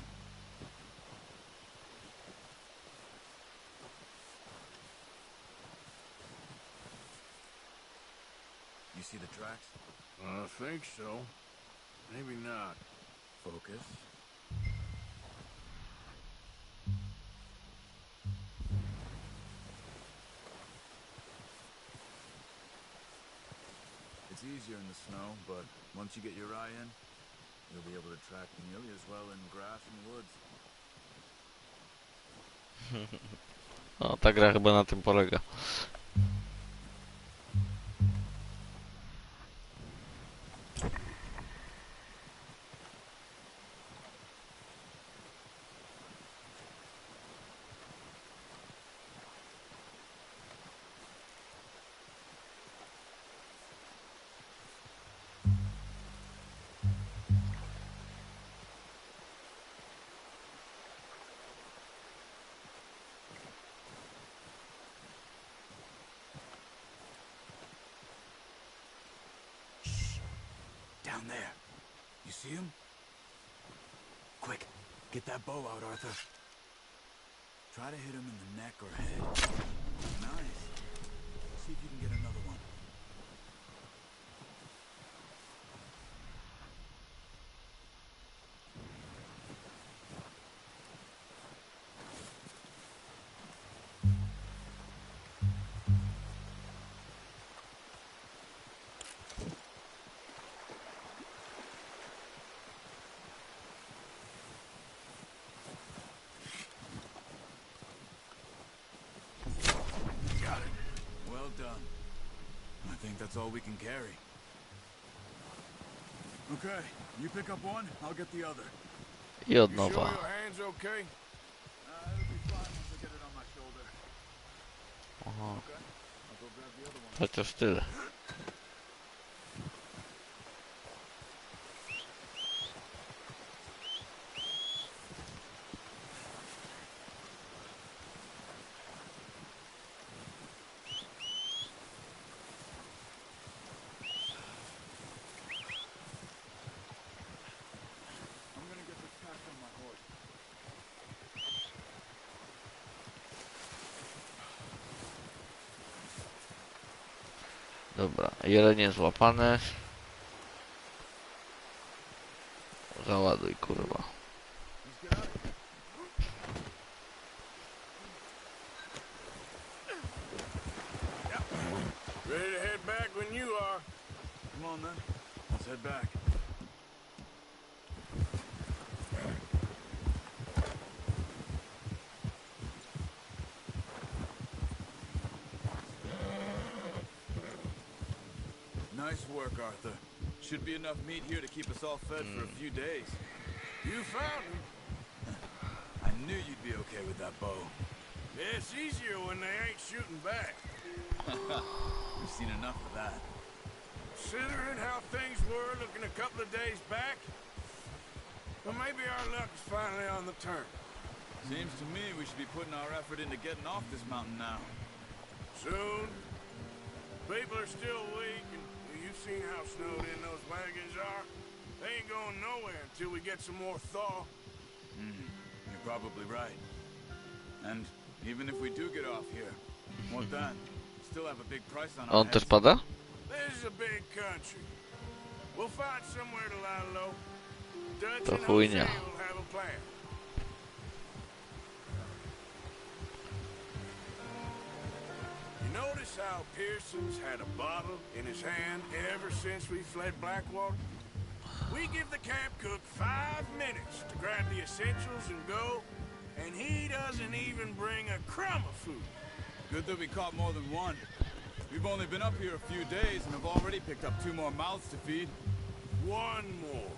You see the tracks? I think so. Maybe not. Focus. It's easier in the snow, but once you get your eye in, you'll be able to track nearly as well in grass and woods. O, ta gra chyba na tym polega. Down there. You see him? Quick, get that bow out, Arthur. Try to hit him in the neck or head. Nice. See if you can get another one. that's all we can carry. Okay, you pick up one, I'll get the other. I od You sure nowa. your hand's okay? It'll be fine once I get it on my shoulder. Aha. Okay, I'll go grab the other one. Chociaż tyle. I'm gonna get this pack on my horse. Dobra, jelenie złapane. Załaduj, kurwa. Ready to head back when you are. Come on then, let's head back. Nice work, Arthur. Should be enough meat here to keep us all fed for a few days. You found him. I knew you'd be okay with that bow. Yeah, it's easier when they ain't shooting back. We've seen enough of that. Considering how things were looking a couple of days back, well, maybe our luck is finally on the turn. Seems to me we should be putting our effort into getting off this mountain now. Soon. People are still weak, and you've seen how snowed in those wagons are. They ain't going nowhere until we get some more thaw. You're probably right. And even if we do get off here, what then? Still have a big price on our On też heads. pada? This is a big country. We'll find somewhere to lie low. Dutch To and chujnia. Jose will have a plan. You notice how Pearson's had a bottle in his hand ever since we fled Blackwater? We give the camp cook 5 minutes to grab the essentials and go, and he doesn't even bring a crumb of food. Good that we caught more than one. We've only been up here a few days and have already picked up 2 more mouths to feed. One more.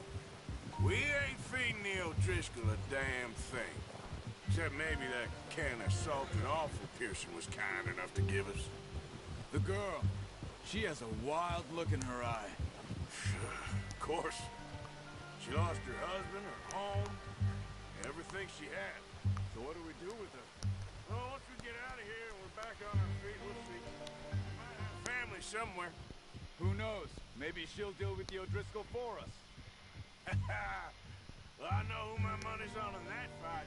We ain't feeding the O'Driscoll a damn thing. Except maybe that can of salted offal Pearson was kind enough to give us. The girl, she has a wild look in her eye. Of course. She lost her husband, her home, everything she had. So what do we do with her? Well, once we get out of here and we're back on our feet, we'll see. We might have family somewhere. Who knows? Maybe she'll deal with the O'Driscoll for us. Well, I know who my money's on in that fight.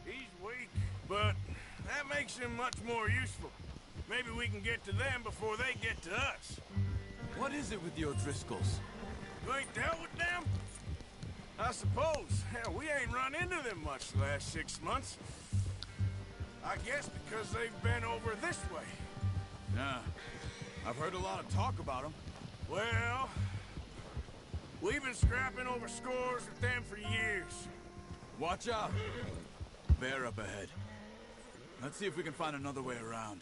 He's weak, but that makes him much more useful. Maybe we can get to them before they get to us. What is it with the O'Driscolls? You ain't dealt with them? I suppose. Hell, we ain't run into them much the last 6 months. I guess because they've been over this way. Yeah, I've heard a lot of talk about them. Well, we've been scrapping over scores with them for years. Watch out. Bear up ahead. Let's see if we can find another way around.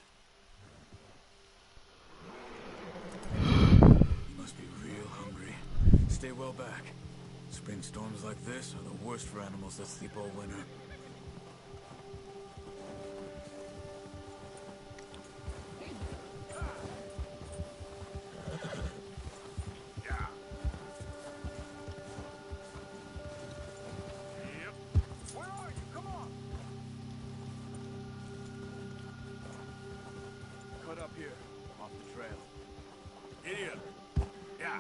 You must be real hungry. Stay well back. Spring storms like this are the worst for animals that sleep all winter. Up here, off the trail. Idiot. Yeah.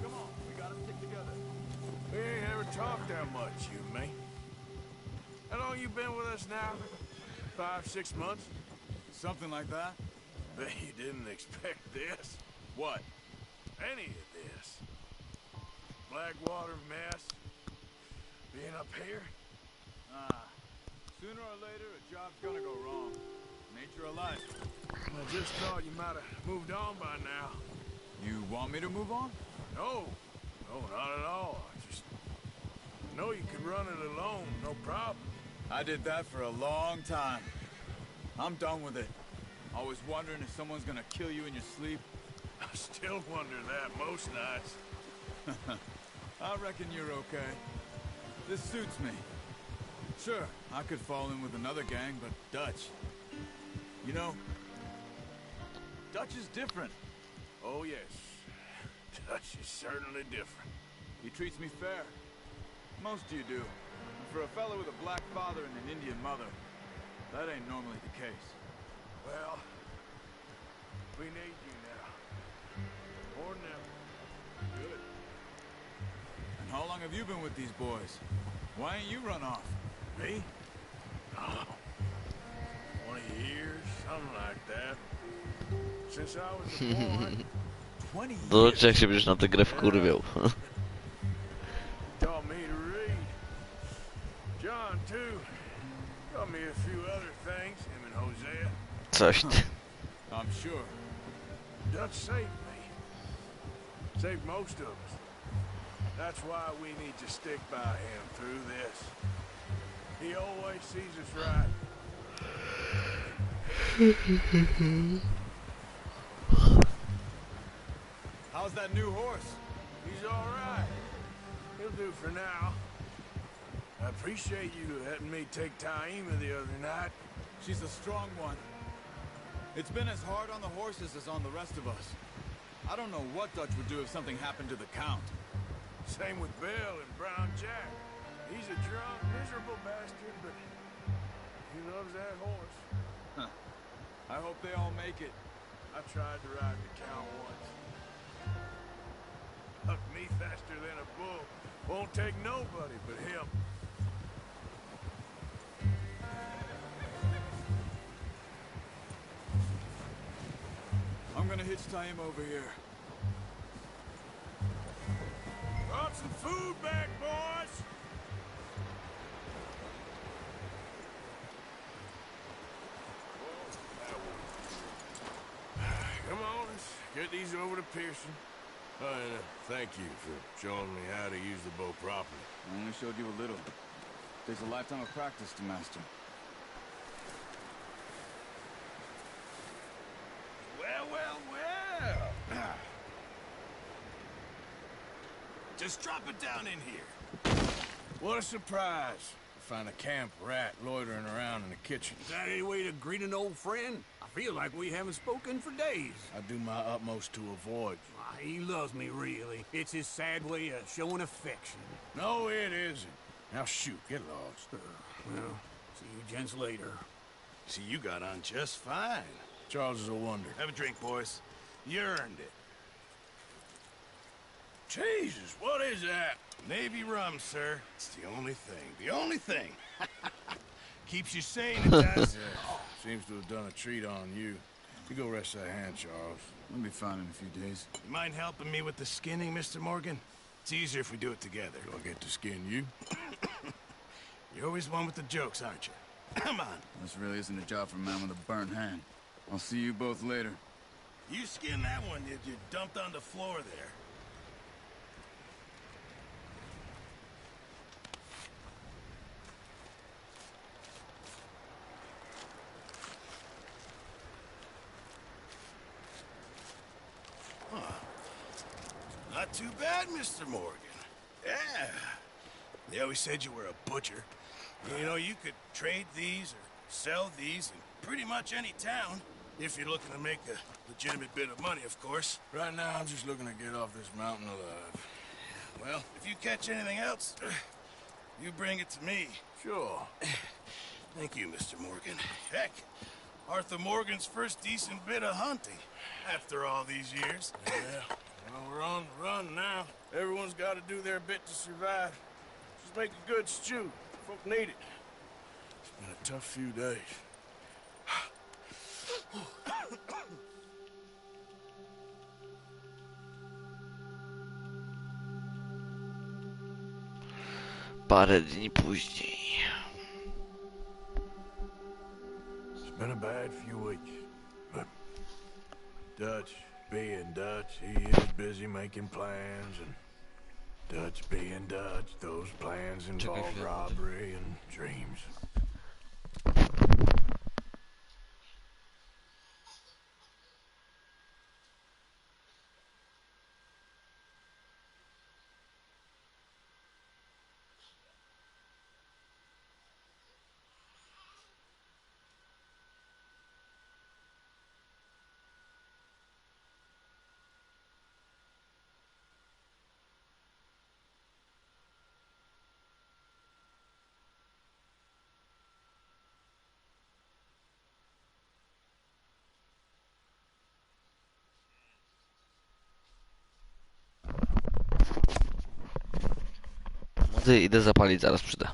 Come on, we gotta stick together. We ain't ever talked that much, you and me. How long you been with us now? 5, 6 months? Something like that. Bet you didn't expect this. What? Any of this. Blackwater mess. Being up here. Sooner or later, a job's gonna go wrong. Nature of life. I just thought you might have moved on by now. You want me to move on? No. No, not at all. I know you could run it alone, no problem. I did that for a long time. I'm done with it. Always wondering if someone's gonna kill you in your sleep. I still wonder that most nights. I reckon you're okay. This suits me. Sure, I could fall in with another gang, but Dutch... You know, Dutch is different. Oh, yes. Dutch is certainly different. He treats me fair. Most of you do. And for a fellow with a black father and an Indian mother, that ain't normally the case. Well, we need you now. More than ever. Good. And how long have you been with these boys? Why ain't you run off? Me? Oh, 20 years, something like that. Since I was a boy. 20 years? Zobaczcie, jak się będziesz na tę grę wkurwiał. Taught me to read. John, too. Taught me a few other things, him and Hosea. Coś ty. I'm sure. Dutch saved me. Saved most of us. That's why we need to stick by him through this. He always sees us right. How's that new horse? He's all right. He'll do for now. I appreciate you letting me take Taima the other night. She's a strong one. It's been as hard on the horses as on the rest of us. I don't know what Dutch would do if something happened to the Count. Same with Bill and Brown Jack. He's a drunk, miserable bastard, but he loves that horse. Huh. I hope they all make it. I tried to ride the Count once. Hucked me faster than a bull. Won't take nobody but him. I'm gonna hitch Taima over here. Brought some food back, boys! Come on, let's get these over to Pearson. Oh, and thank you for showing me how to use the bow properly. I only showed you a little. Takes a lifetime of practice to master. Well, well, well! Just drop it down in here. What a surprise. Find a camp rat loitering around in the kitchen. Is that any way to greet an old friend? I feel like we haven't spoken for days. I do my utmost to avoid you. He loves me, really. It's his sad way of showing affection. No, it isn't. Now shoot, get lost. Well, see you gents later. See, you got on just fine. Charles is a wonder. Have a drink, boys. You earned it. Jesus, what is that? Navy rum, sir. It's the only thing. The only thing. Keeps you sane, it does. Yeah, seems to have done a treat on you. You go rest that hand, Charles. We'll be fine in a few days. You mind helping me with the skinning, Mr. Morgan? It's easier if we do it together. Do I get to skin you? You're always one with the jokes, aren't you? Come on. This really isn't a job for a man with a burnt hand. I'll see you both later. You skinned that one, did you? Dumped on the floor there. Not too bad, Mr. Morgan. Yeah. They always said you were a butcher. You know, you could trade these or sell these in pretty much any town. If you're looking to make a legitimate bit of money, of course. Right now, I'm just looking to get off this mountain alive. Well, if you catch anything else, you bring it to me. Sure. Thank you, Mr. Morgan. Heck, Arthur Morgan's first decent bit of hunting after all these years. Yeah. Well, we're on the run now. Everyone's got to do their bit to survive. Just make a good stew. Folk need it. It's been a tough few days. Parę dni później. It's been a bad few weeks, but Dutch, being Dutch, he is busy making plans and Dutch being Dutch, those plans involve robbery and dreams. Młody, idę zapalić, zaraz przyjdę.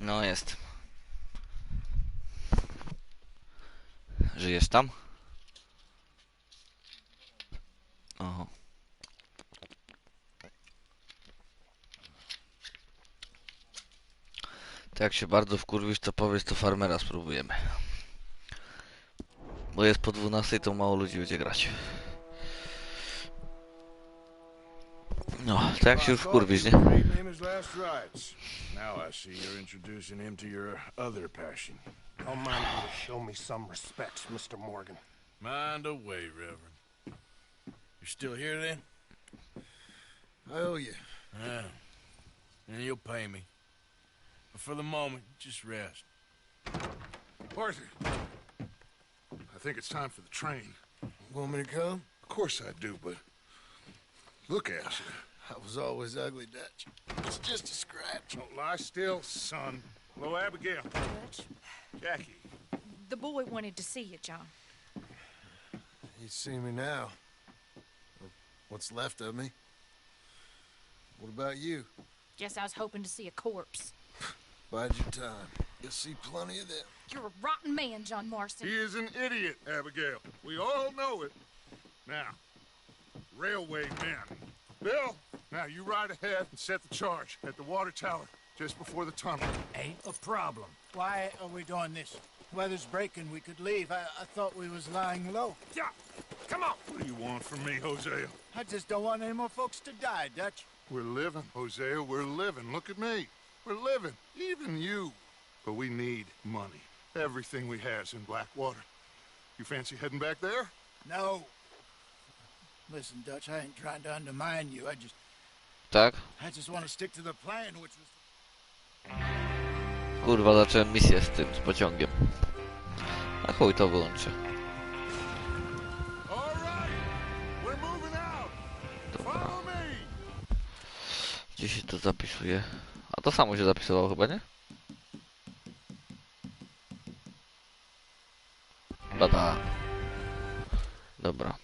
No jest. Żyjesz tam? Oho. To jak się bardzo wkurwisz, to powiedz, to farmera spróbujemy. Bo jest po 12, to mało ludzi będzie grać. No, to jak się już wkurwisz, nie? Now I see you're introducing him to your other passion. I'll mind you to show me some respect, Mr. Morgan. Mind away, Reverend. You're still here then? I owe you. Yeah. And you'll pay me. But for the moment, just rest. Arthur, I think it's time for the train. Want me to come? Of course I do, but look at you. I was always ugly, Dutch. It's just a scratch. Don't lie still, son. Hello, Abigail. Dutch, Jackie. the boy wanted to see you, John. You see me now. Or what's left of me. What about you? Guess I was hoping to see a corpse. Bide your time. You'll see plenty of them. You're a rotten man, John Marston. He is an idiot, Abigail. We all know it. Now, railway men. Bill, now you ride ahead and set the charge at the water tower just before the tunnel. Ain't a problem. Why are we doing this? Weather's breaking, we could leave. I thought we was lying low. Yeah, come on. What do you want from me, Hosea? I just don't want any more folks to die, Dutch. We're living, Hosea, we're living. Look at me. We're living, even you. But we need money. Everything we has in Blackwater. You fancy heading back there? No. Listen, Dutch, I ain't trying to undermine you. Tak? I just want to stick to the plan, which was... Kurwa, zacząłem misję z tym, z pociągiem. A chuj, to wyłączę. Dobra. Gdzie się to zapisuje? A to samo się zapisywało chyba, nie? Bada. Dobra.